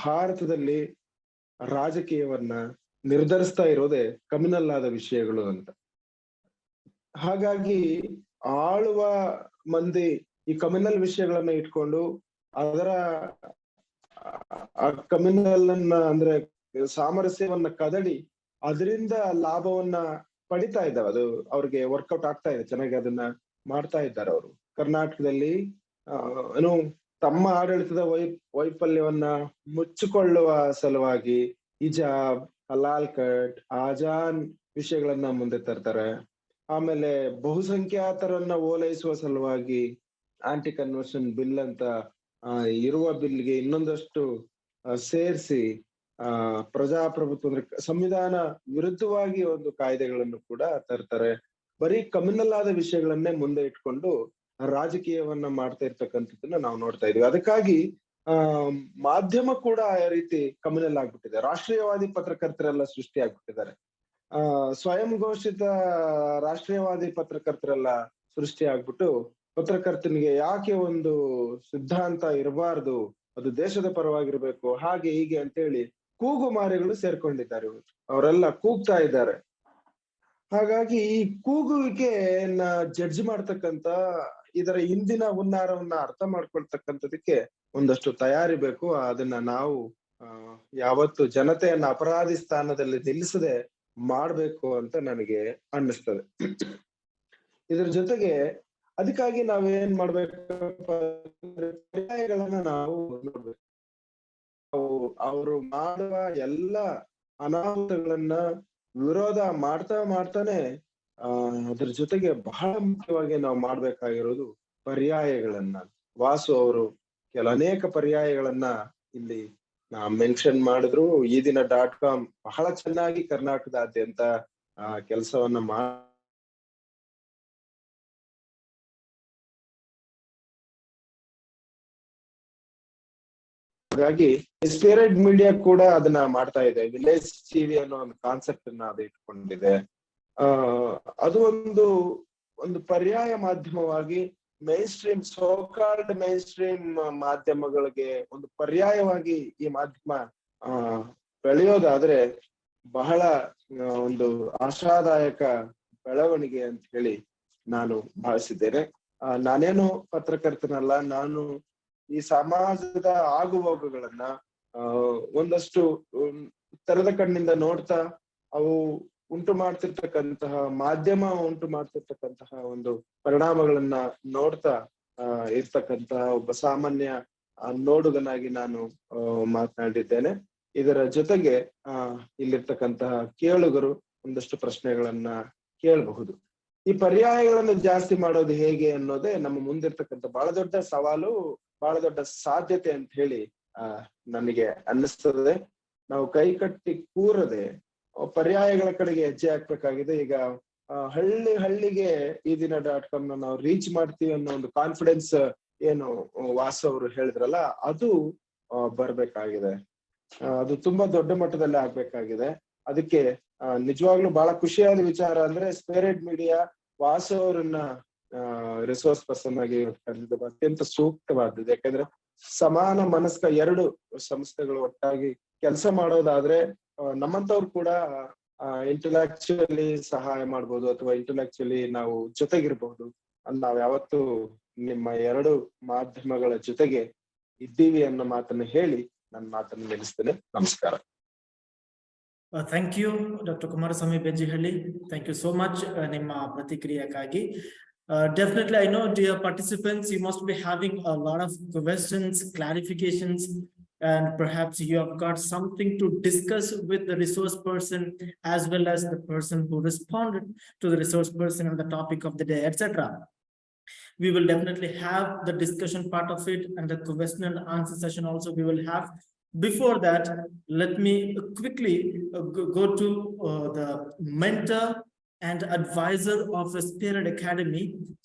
Speaker 3: ಭಾರತದಲ್ಲಿ ರಾಜಕೀಯವನ್ನ ನಿರ್ಧರಿಸ್ತಾ ಇರೋದೇ ಕಮ್ಯುನಲ್ ಆದ ವಿಷಯಗಳು ಅಂತ. ಹಾಗಾಗಿ ಆಳುವ ಮಂದಿ ಈ ಕಮ್ಯುನಲ್ ವಿಷಯಗಳನ್ನ ಇಟ್ಕೊಂಡು ಅದರ ಕಮ್ಯುನಲ್ ಅನ್ನ ಅಂದ್ರೆ ಸಾಮರಸ್ಯವನ್ನ ಕದಡಿ ಅದರಿಂದ ಲಾಭವನ್ನ ಪಡಿತಾ ಇದ್ದಾವೆ, ಅದು ಅವ್ರಿಗೆ ವರ್ಕೌಟ್ ಆಗ್ತಾ ಇದೆ, ಚೆನ್ನಾಗಿ ಅದನ್ನ ಮಾಡ್ತಾ ಇದ್ದಾರೆ ಅವರು. ಕರ್ನಾಟಕದಲ್ಲಿ ಏನು ತಮ್ಮ ಆಡಳಿತದ ವೈಫಲ್ಯವನ್ನ ಮುಚ್ಚಿಕೊಳ್ಳುವ ಸಲುವಾಗಿ ಹಿಜಾಬ್, ಹಲಾಲ್ ಕಟ್, ಆಜಾನ್ ವಿಷಯಗಳನ್ನ ಮುಂದೆ ತರ್ತಾರೆ. ಆಮೇಲೆ ಬಹುಸಂಖ್ಯಾತರನ್ನ ಓಲೈಸುವ ಸಲುವಾಗಿ ಆಂಟಿ ಕನ್ವರ್ಷನ್ ಬಿಲ್ ಅಂತ ಇರುವ ಬಿಲ್ಗೆ ಇನ್ನೊಂದಷ್ಟು ಸೇರಿಸಿ ಪ್ರಜಾಪ್ರಭುತ್ವ ಅಂದ್ರೆ ಸಂವಿಧಾನ ವಿರುದ್ಧವಾಗಿ ಒಂದು ಕಾಯ್ದೆಗಳನ್ನು ಕೂಡ ತರ್ತಾರೆ. ಬರೀ ಕಮ್ಯುನಲ್ ಆದ ವಿಷಯಗಳನ್ನೇ ಮುಂದೆ ಇಟ್ಕೊಂಡು ರಾಜಕೀಯವನ್ನ ಮಾಡ್ತಾ ಇರ್ತಕ್ಕಂಥದ್ದನ್ನ ನಾವು ನೋಡ್ತಾ ಇದೀವಿ. ಅದಕ್ಕಾಗಿ ಮಾಧ್ಯಮ ಕೂಡ ಆ ರೀತಿ ಕಮ್ಯುನಲ್ ಆಗ್ಬಿಟ್ಟಿದೆ. ರಾಷ್ಟ್ರೀಯವಾದಿ ಪತ್ರಕರ್ತರೆಲ್ಲ ಸೃಷ್ಟಿ ಆಗ್ಬಿಟ್ಟಿದ್ದಾರೆ. ಸ್ವಯಂ ಘೋಷಿತ ರಾಷ್ಟ್ರೀಯವಾದಿ ಪತ್ರಕರ್ತರೆಲ್ಲ ಸೃಷ್ಟಿ ಆಗ್ಬಿಟ್ಟು ಪತ್ರಕರ್ತನಿಗೆ ಯಾಕೆ ಒಂದು ಸಿದ್ಧಾಂತ ಇರಬಾರ್ದು, ಅದು ದೇಶದ ಪರವಾಗಿರ್ಬೇಕು, ಹಾಗೆ ಹೀಗೆ ಅಂತೇಳಿ ಕೂಗು ಮಾರಿಗಳು ಸೇರ್ಕೊಂಡಿದ್ದಾರೆ. ಅವರೆಲ್ಲ ಕೂಗ್ತಾ ಇದ್ದಾರೆ. ಹಾಗಾಗಿ ಈ ಕೂಗುವಿಕೆಯನ್ನ ಜಡ್ಜ್ ಮಾಡ್ತಕ್ಕಂತ, ಇದರ ಹಿಂದಿನ ಹುನ್ನಾರವನ್ನ ಅರ್ಥ ಮಾಡ್ಕೊಳ್ತಕ್ಕಂಥದಕ್ಕೆ ಒಂದಷ್ಟು ತಯಾರಿ ಬೇಕು. ಅದನ್ನ ನಾವು ಯಾವತ್ತು ಜನತೆಯನ್ನ ಅಪರಾಧಿ ಸ್ಥಾನದಲ್ಲಿ ನಿಲ್ಲಿಸದೆ ಮಾಡ್ಬೇಕು ಅಂತ ನನಗೆ ಅನ್ನಿಸ್ತದೆ. ಇದ್ರ ಜೊತೆಗೆ ಅದಕ್ಕಾಗಿ ನಾವೇನ್ ಮಾಡ್ಬೇಕು, ಪರ್ಯಾಯಗಳನ್ನ ನಾವು ನೋಡ್ಬೇಕು. ಅವರು ಮಾಡುವ ಎಲ್ಲ ಅನಾಹುತಗಳನ್ನ ವಿರೋಧ ಮಾಡ್ತಾನೆ ಅದ್ರ ಜೊತೆಗೆ ಬಹಳ ಮುಖ್ಯವಾಗಿ ನಾವು ಮಾಡ್ಬೇಕಾಗಿರೋದು ಪರ್ಯಾಯಗಳನ್ನ. ವಾಸು ಅವರು ಅನೇಕ ಪರ್ಯಾಯಗಳನ್ನ ಇಲ್ಲಿ ಮೆನ್ಷನ್ ಮಾಡಿದ್ರು. ಈ ದಿನ .com ಬಹಳ ಚೆನ್ನಾಗಿ ಕರ್ನಾಟಕದಾದ್ಯಂತ ಕೆಲಸವನ್ನ ಹಾಗಾಗಿ ಸ್ಪಿಯರ್ಹೆಡ್ ಮೀಡಿಯಾ ಕೂಡ ಅದನ್ನ ಮಾಡ್ತಾ ಇದೆ. ವಿಲೇಜ್ ಟಿವಿ ಅನ್ನೋ ಒಂದು ಕಾನ್ಸೆಪ್ಟ್ ಅನ್ನ ಅದು ಇಟ್ಕೊಂಡಿದೆ. ಅದು ಒಂದು ಪರ್ಯಾಯ ಮಾಧ್ಯಮವಾಗಿ main stream, so-called main stream ಮಾಧ್ಯಮಗಳಿಗೆ ಒಂದು ಪರ್ಯಾಯವಾಗಿ ಈ ಮಾಧ್ಯಮ ಬೆಳೆಯೋದಾದ್ರೆ ಬಹಳ ಒಂದು ಆಶಾದಾಯಕ ಬೆಳವಣಿಗೆ ಅಂತ ಹೇಳಿ ನಾನು ಭಾವಿಸಿದ್ದೇನೆ. ನಾನೇನು ಪತ್ರಕರ್ತನಲ್ಲ, ನಾನು ಈ ಸಮಾಜದ ಆಗುಹೋಗುಗಳನ್ನ ಒಂದಷ್ಟು ತೆರೆದ ಕಣ್ಣಿಂದ ನೋಡ್ತಾ, ಅವು ಉಂಟು ಮಾಡ್ತಿರ್ತಕ್ಕಂತಹ ಮಾಧ್ಯಮ ಉಂಟು ಮಾಡ್ತಿರ್ತಕ್ಕಂತಹ ಒಂದು ಪರಿಣಾಮಗಳನ್ನ ನೋಡ್ತಾ ಇರ್ತಕ್ಕಂತಹ ಒಬ್ಬ ಸಾಮಾನ್ಯ ನೋಡುಗನಾಗಿ ನಾನು ಮಾತನಾಡಿದ್ದೇನೆ. ಇದರ ಜೊತೆಗೆ ಇಲ್ಲಿರ್ತಕ್ಕಂತಹ ಕೇಳುಗರು ಒಂದಷ್ಟು ಪ್ರಶ್ನೆಗಳನ್ನ ಕೇಳಬಹುದು. ಈ ಪರ್ಯಾಯಗಳನ್ನು ಜಾಸ್ತಿ ಮಾಡೋದು ಹೇಗೆ ಅನ್ನೋದೇ ನಮ್ಮ ಮುಂದಿರ್ತಕ್ಕಂಥ ಬಹಳ ದೊಡ್ಡ ಸವಾಲು, ಬಹಳ ದೊಡ್ಡ ಸಾಧ್ಯತೆ ಅಂತ ಹೇಳಿ ನನಗೆ ಅನ್ನಿಸ್ತದೆ. ನಾವು ಕೈ ಕಟ್ಟಿ ಕೂರದೆ ಪರ್ಯಾಯಗಳ ಕಡೆಗೆ ಹೆಜ್ಜೆ ಹಾಕ್ಬೇಕಾಗಿದೆ. ಈಗ ಹಳ್ಳಿಗೆ ಈ ದಿನ .com ನಾವು ರೀಚ್ ಮಾಡ್ತೀವಿ ಅನ್ನೋ ಒಂದು ಕಾನ್ಫಿಡೆನ್ಸ್ ಏನು ವಾಸು ಅವರು ಹೇಳಿದ್ರಲ್ಲ, ಅದು ಬರ್ಬೇಕಾಗಿದೆ. ಅದು ತುಂಬಾ ದೊಡ್ಡ ಮಟ್ಟದಲ್ಲಿ ಆಗ್ಬೇಕಾಗಿದೆ. ಅದಕ್ಕೆ ನಿಜವಾಗ್ಲೂ ಬಹಳ ಖುಷಿಯಾದ ವಿಚಾರ ಅಂದ್ರೆ ಸ್ಪಿಯರ್ಹೆಡ್ ಮೀಡಿಯಾ ವಾಸು ಅವರನ್ನ ರಿಸೋರ್ಸ್ ಪರ್ಸನ್ ಆಗಿ ಕರೆದಿದ್ದು ಅತ್ಯಂತ ಸೂಕ್ತವಾದದ್ದು. ಯಾಕಂದ್ರೆ ಸಮಾನ ಮನಸ್ಕ ಎರಡು ಸಂಸ್ಥೆಗಳು ಒಟ್ಟಾಗಿ ಕೆಲಸ ಮಾಡೋದಾದ್ರೆ ನಮ್ಮಂತವ್ರು ಕೂಡ ಇಂಟೆಲೆಕ್ಚುಯಲಿ ಸಹಾಯ ಮಾಡ್ಬೋದು, ಅಥವಾ ಇಂಟೆಲೆಕ್ಚುಯಲಿ ನಾವು ಜೊತೆಗಿರ್ಬಹುದು. ನಾವ್ ಯಾವತ್ತು ನಿಮ್ಮ ಎರಡು ಮಾಧ್ಯಮಗಳ ಜೊತೆಗೆ ಇದ್ದೀವಿ ಅನ್ನೋ ಮಾತನ್ನ ಹೇಳಿ ನನ್ನ ಮಾತನ್ನು ನಿಲ್ಲಿಸ್ತೇನೆ. ನಮಸ್ಕಾರ.
Speaker 2: Thank you, Dr. Kumarasamy Benjihalli. Thank you so much ನಿಮ್ಮ ಪ್ರತಿಕ್ರಿಯೆಗಾಗಿ. Definitely, I know, dear participants, you must be having a lot of questions, clarifications, and perhaps you have got something to discuss with the resource person as well as the person who responded to the resource person on the topic of the day, etc. We will definitely have the discussion part of it, and the question and answer session also we will have. Before that, let me quickly go to the mentor and advisor of the Spearhead Academy,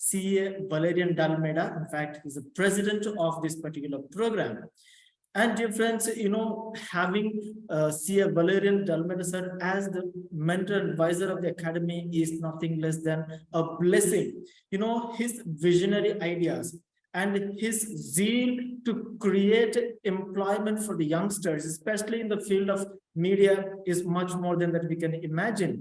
Speaker 2: CA Valerian Dalmeda. In fact, he's the president of this particular program. And dear friends, you know, having CA Valerian Dalmeda sir as the mentor advisor of the academy is nothing less than a blessing. You know, his visionary ideas and his zeal to create employment for the youngsters, especially in the field of media, is much more than that we can imagine.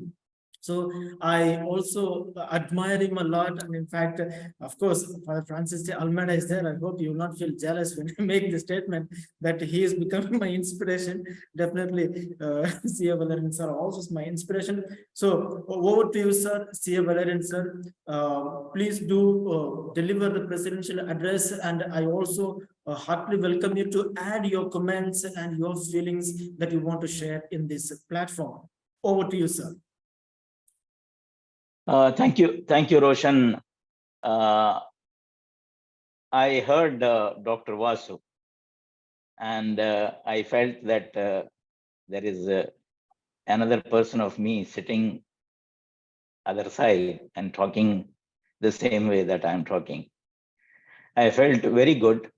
Speaker 2: So I also admire him a lot. And in fact, of course, Father Francis de Almeida is there. I hope you will not feel jealous when I make the statement that he is becoming my inspiration. Definitely, C.A. Valerian sir also is my inspiration. So over to you, sir. C.A. Valerian sir, please do deliver the presidential address. And I also heartily welcome you to add your comments and your feelings that you want to share in this platform. Over to you, sir.
Speaker 4: Thank you, Roshan. I heard Dr. Vasu, and I felt that there is another person of me sitting other side and talking the same way that I'm talking. I felt very good,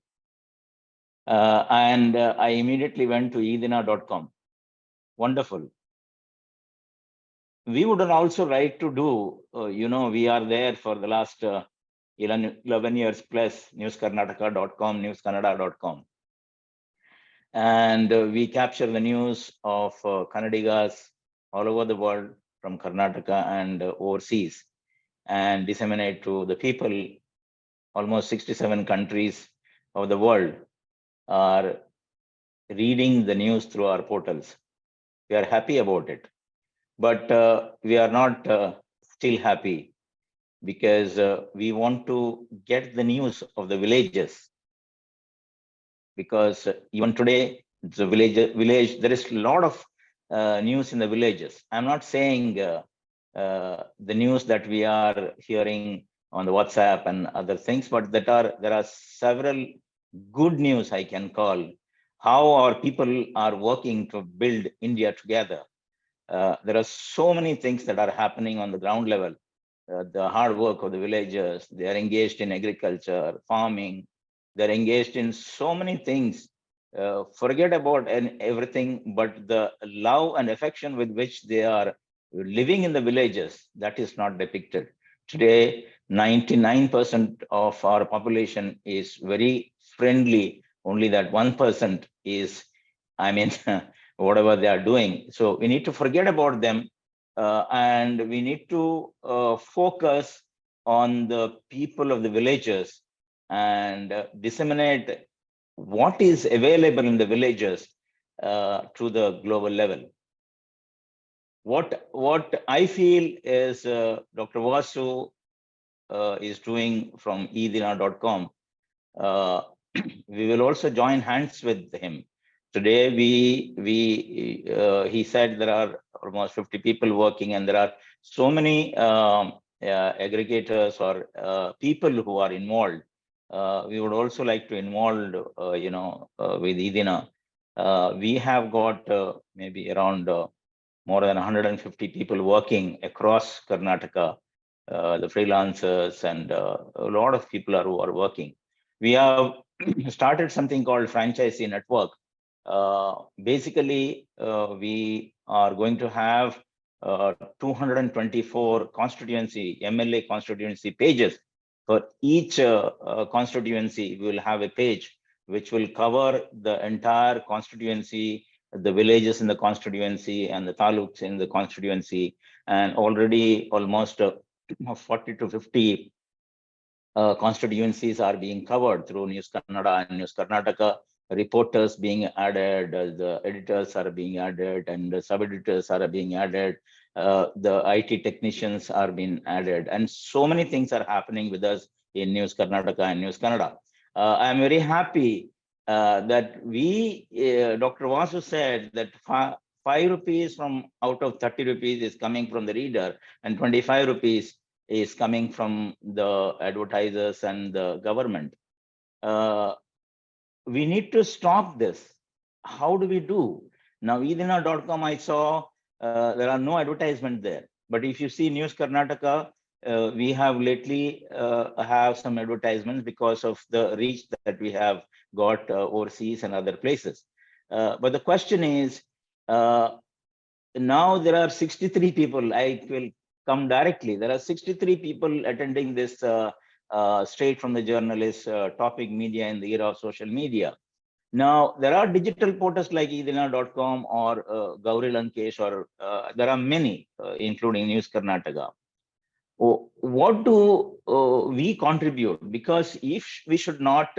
Speaker 4: and I immediately went to edina.com. Wonderful. We would also like to do, we are there for the last 11 years plus, newskarnataka.com, newskannada.com. And we capture the news of Kannadigas all over the world from Karnataka and overseas, and disseminate to the people. Almost 67 countries of the world are reading the news through our portals. We are happy about it, but we are not still happy, because we want to get the news of the villages, because even today the village there is a lot of news in the villages. I'm not saying the news that we are hearing on the WhatsApp and other things, but there are several good news I can call, how our people are working to build India together. There are so many things that are happening on the ground level. The hard work of the villagers, they are engaged in agriculture, farming, they're engaged in so many things. Forget about everything, but the love and affection with which they are living in the villages, that is not depicted. Today, 99% of our population is very friendly. Only that 1% is, whatever they are doing. So we need to forget about them, and we need to focus on the people of the villages and disseminate what is available in the villages to the global level. What I feel is Dr. Vasu is doing from edina.com. We will also join hands with him. Today, he said there are almost 50 people working, and there are so many aggregators or people who are involved. We would also like to involve, with Edina. We have got maybe around more than 150 people working across Karnataka, the freelancers, and a lot of people who are working. We have started something called franchisee network. Basically, we are going to have 224 constituency, MLA constituency pages. For each constituency, we will have a page which will cover the entire constituency, the villages in the constituency, and the taluks in the constituency. And already almost 40 to 50 constituencies are being covered through News Kannada and News Karnataka. Reporters being added, the editors are being added, and the sub-editors are being added. The IT technicians are being added, and so many things are happening with us in News Karnataka and News Kannada. I'm very happy that Dr. Vasu said that 5 rupees from out of 30 rupees is coming from the reader, and 25 rupees is coming from the advertisers and the government. We need to stop this. How do we do? Now, edina.com, I saw there are no advertisement there. But if you see News Karnataka, we have lately have some advertisements because of the reach that we have got overseas and other places. But the question is, now there are 63 people. I will come directly. There are 63 people attending this straight from the journalist topic media in the era of social media. Now, there are digital portals like edina.com or Gauri Lankesh, or there are many, including News Karnataka. What do we contribute? Because if we should not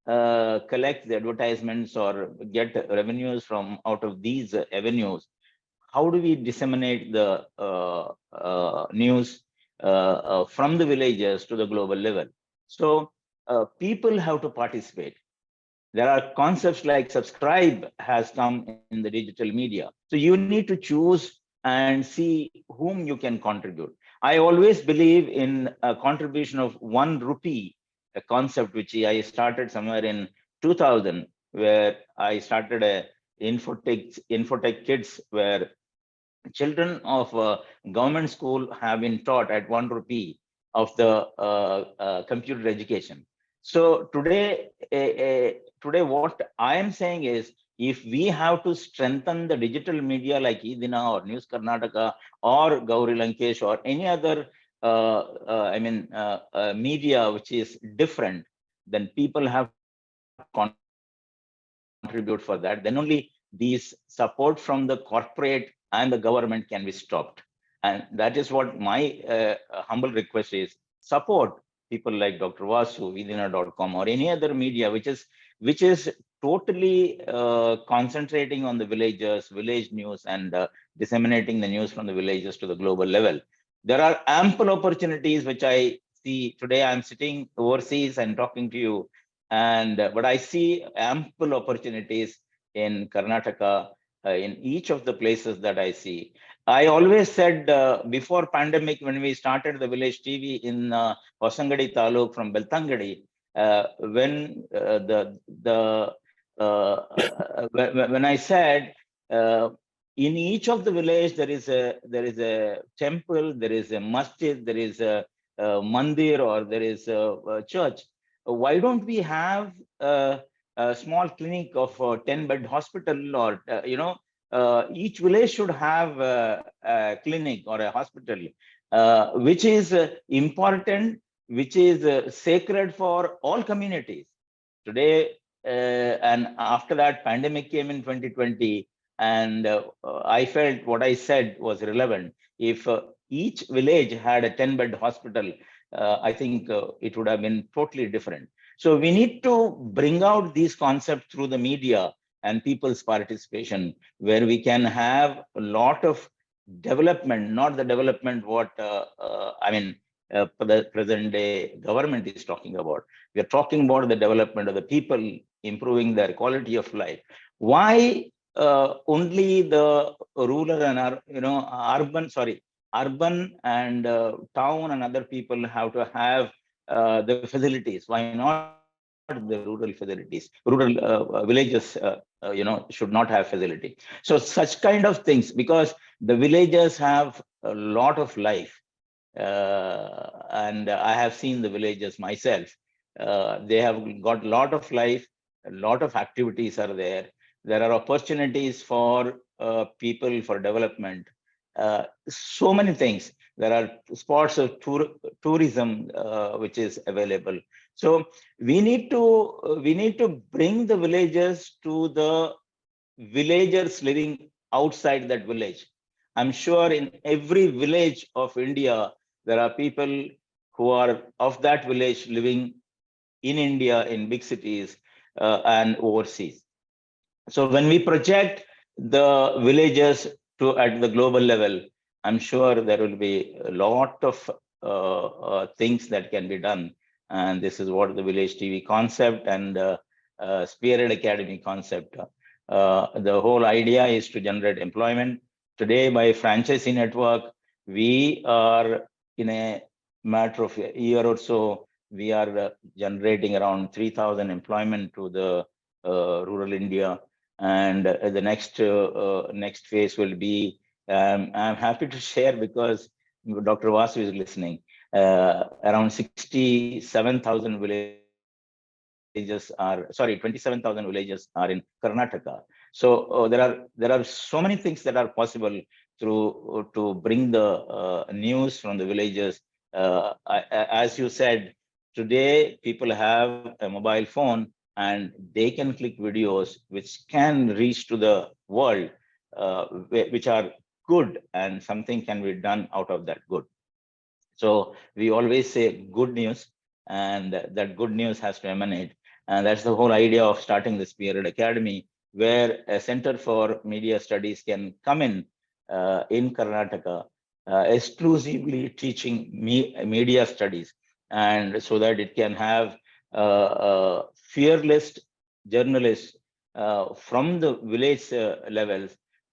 Speaker 4: collect the advertisements or get revenues from out of these avenues, how do we disseminate the news from the villages to the global level? So people have to participate. There are concepts like subscribe has come in the digital media. So you need to choose and see whom you can contribute. I always believe in a contribution of 1 rupee, a concept which I started somewhere in 2000, where I started a infotech kids, where children of government school have been taught at 1 rupee of the computer education. So today what I am saying is, if we have to strengthen the digital media like Idina or News Karnataka or Gauri Lankesh or any other media which is different, then people have contribute for that. Then only these support from the corporate and the government can be stopped. And that is what my humble request is: support people like Dr. Vasu, Vidina.com, or any other media which is totally concentrating on the villages, village news, and disseminating the news from the villages to the global level. There are ample opportunities which I see today. I'm sitting overseas and talking to you, and but I see ample opportunities in Karnataka, in each of the places that I see. I always said before pandemic, when we started the village TV in Hosangadi Taluk from Beltangadi, when I said in each of the village there is a temple, there is a masjid, there is a mandir, or there is a church. Why don't we have a small clinic of 10-bed hospital, or each village should have a clinic or a hospital, which is important, which is sacred for all communities. Today, and after that, pandemic came in 2020, and I felt what I said was relevant. If each village had a 10-bed hospital, I think it would have been totally different. So we need to bring out these concepts through the media and people's participation, where we can have a lot of development, not the development what the present day government is talking about. We are talking about the development of the people, improving their quality of life. Why only the rural and urban and town and other people have to have the facilities? Why not the rural facilities? Rural villages, should not have facility. So such kind of things, because the villagers have a lot of life, and I have seen the villages myself. They have got a lot of life, a lot of activities are there. There are opportunities for people for development. So many things. There are spots of tourism which is available. So we need to bring the villagers to the villagers living outside that village. I'm sure in every village of India, there are people who are of that village living in India, in big cities and overseas. So when we project the villages to at the global level, I'm sure there will be a lot of things that can be done. And this is what the Village TV concept and Spearhead Academy concept. The whole idea is to generate employment. Today, by franchisee network, we are in a matter of a year or so, we are generating around 3,000 employment to the rural India. And the next phase will be, I'm happy to share, because Dr. Vasu is listening, around 67,000 villages are, 27,000 villages are in Karnataka. So there are so many things that are possible to bring the news from the villages. As you said, today people have a mobile phone, and they can click videos which can reach to the world, which are good, and something can be done out of that good. So we always say good news, and that good news has to emanate. And that's the whole idea of starting the Spearhead Academy, where a Center for Media Studies can come in Karnataka, exclusively teaching media studies, and so that it can have fearless journalists from the village levels,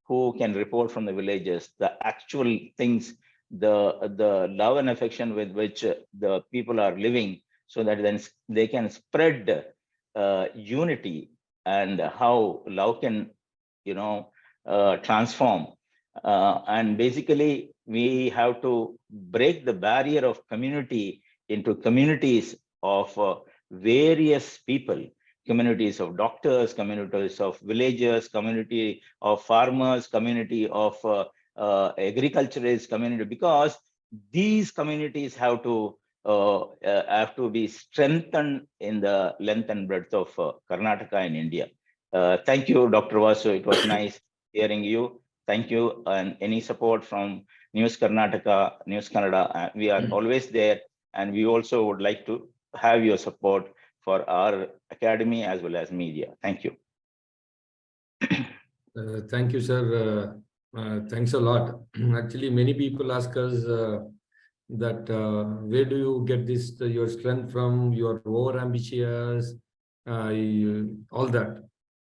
Speaker 4: who can report from the villages the actual things, the love and affection with which the people are living, so that then they can spread unity, and how love can, transform. And basically, we have to break the barrier of community into communities of various people, communities of doctors, communities of villagers, community of farmers, community of agriculturist community, because these communities have to be strengthened in the length and breadth of Karnataka in India. Thank you, Dr. Vasu. It was nice hearing you. Thank you. And any support from News Karnataka, News Kannada, we are always there. And we also would like to have your support for our academy as well as media. Thank you.
Speaker 1: Thank you, sir. Thanks a lot. Actually, many people ask us that where do you get this your strength from? You are over ambitious, all that,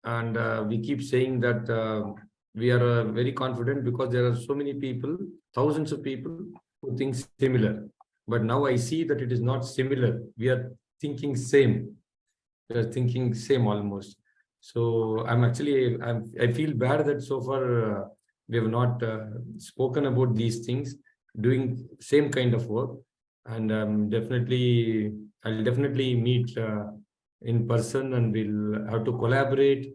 Speaker 1: and we keep saying that we are very confident because there are so many people, thousands of people who think similar. But now I see that it is not similar. We are thinking same. We are thinking same almost. So I feel bad that so far we have not spoken about these things, doing same kind of work, and I'll definitely meet in person, and we'll have to collaborate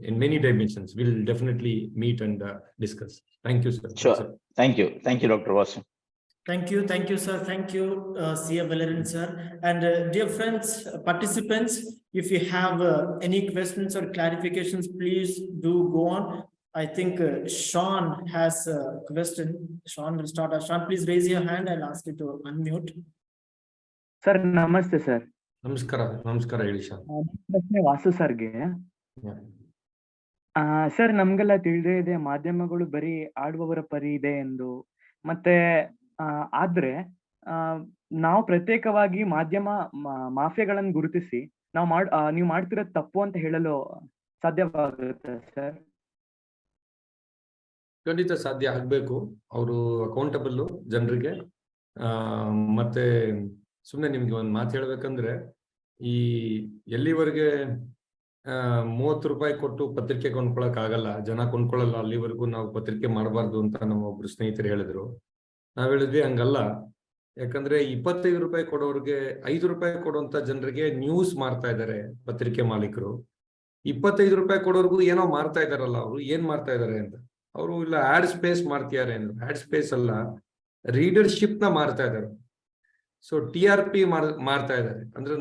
Speaker 1: in many dimensions. We'll definitely meet and discuss. Thank you, sir.
Speaker 4: Sure. Thank you, Dr. Vasu.
Speaker 2: Thank you, sir. Thank you, C.A. Valerian, sir. And dear friends, participants, if you have any questions or clarifications, please do go on. I think Sean has a question. Sean will start. Sean, please raise your hand. I'll ask you to unmute.
Speaker 5: Sir, namaste, sir.
Speaker 1: Namaskara, Elisha.
Speaker 5: Vasu sarge. Sir ನಮ್ಗೆಲ್ಲ ತಿಳಿದೇ ಇದೆ ಮಾಧ್ಯಮಗಳು ಬರೀ ಆಡುವವರ ಪರಿ ಇದೆ ಎಂದು. ಮತ್ತೆ ಆದ್ರೆ ನಾವು ಪ್ರತ್ಯೇಕವಾಗಿ ಮಾಧ್ಯಮ ಮಾಫಿಯಾಗಳನ್ನು ಗುರುತಿಸಿ ನೀವು ಮಾಡ್ತಿರೋದು ತಪ್ಪು ಅಂತ ಹೇಳಲು ಸಾಧ್ಯವಾಗುತ್ತೆ ಸರ್?
Speaker 1: ಖಂಡಿತ ಸಾಧ್ಯ ಆಗ್ಬೇಕು. ಅವರು ಅಕೌಂಟಬಲ್ ಜನರಿಗೆ. ಮತ್ತೆ ಸುಮ್ಮನೆ ನಿಮ್ಗೆ ಒಂದು ಮಾತು ಹೇಳ್ಬೇಕಂದ್ರೆ, ಈ ಎಲ್ಲಿವರೆಗೆ 30 ರೂಪಾಯಿ ಕೊಟ್ಟು ಪತ್ರಿಕೆ ಕೊಂಡ್ಕೊಳಕ್ ಆಗಲ್ಲ, ಜನ ಕೊಂಡ್ಕೊಳ್ಳಲ್ಲ, ಅಲ್ಲಿವರೆಗೂ ನಾವು ಪತ್ರಿಕೆ ಮಾಡಬಾರ್ದು ಅಂತ ನಮ್ಮ ಒಬ್ರು ಸ್ನೇಹಿತರು ಹೇಳಿದ್ರು. ನಾವ್ ಹೇಳಿದ್ವಿ ಹಂಗಲ್ಲ. ಯಾಕಂದ್ರೆ 25 ರೂಪಾಯಿ ಕೊಡೋರ್ಗೆ 5 ರೂಪಾಯಿ ಕೊಡುವಂತ ಜನರಿಗೆ ನ್ಯೂಸ್ ಮಾಡ್ತಾ ಇದ್ದಾರೆ ಪತ್ರಿಕೆ ಮಾಲೀಕರು. 25 ರೂಪಾಯಿ ಕೊಡೋರ್ಗು ಏನೋ ಮಾಡ್ತಾ ಇದಾರಲ್ಲ, ಅವರು ಏನ್ ಮಾಡ್ತಾ ಇದಾರೆ ಅಂತ. ಅವರು ಇಲ್ಲ ಆಡ್ ಸ್ಪೇಸ್ ಮಾಡ್ತಿದ್ದಾರೆ ಅಂದ್ರು. ಆಡ್ ಸ್ಪೇಸ್ ಅಲ್ಲ, ರೀಡರ್ಶಿಪ್ ನ ಮಾರ್ತಾ ಇದ್ದಾರೆ. ಸೊ TRP ಮಾರ್ತಾ ಇದ್ದಾರೆ. ಅಂದ್ರೆ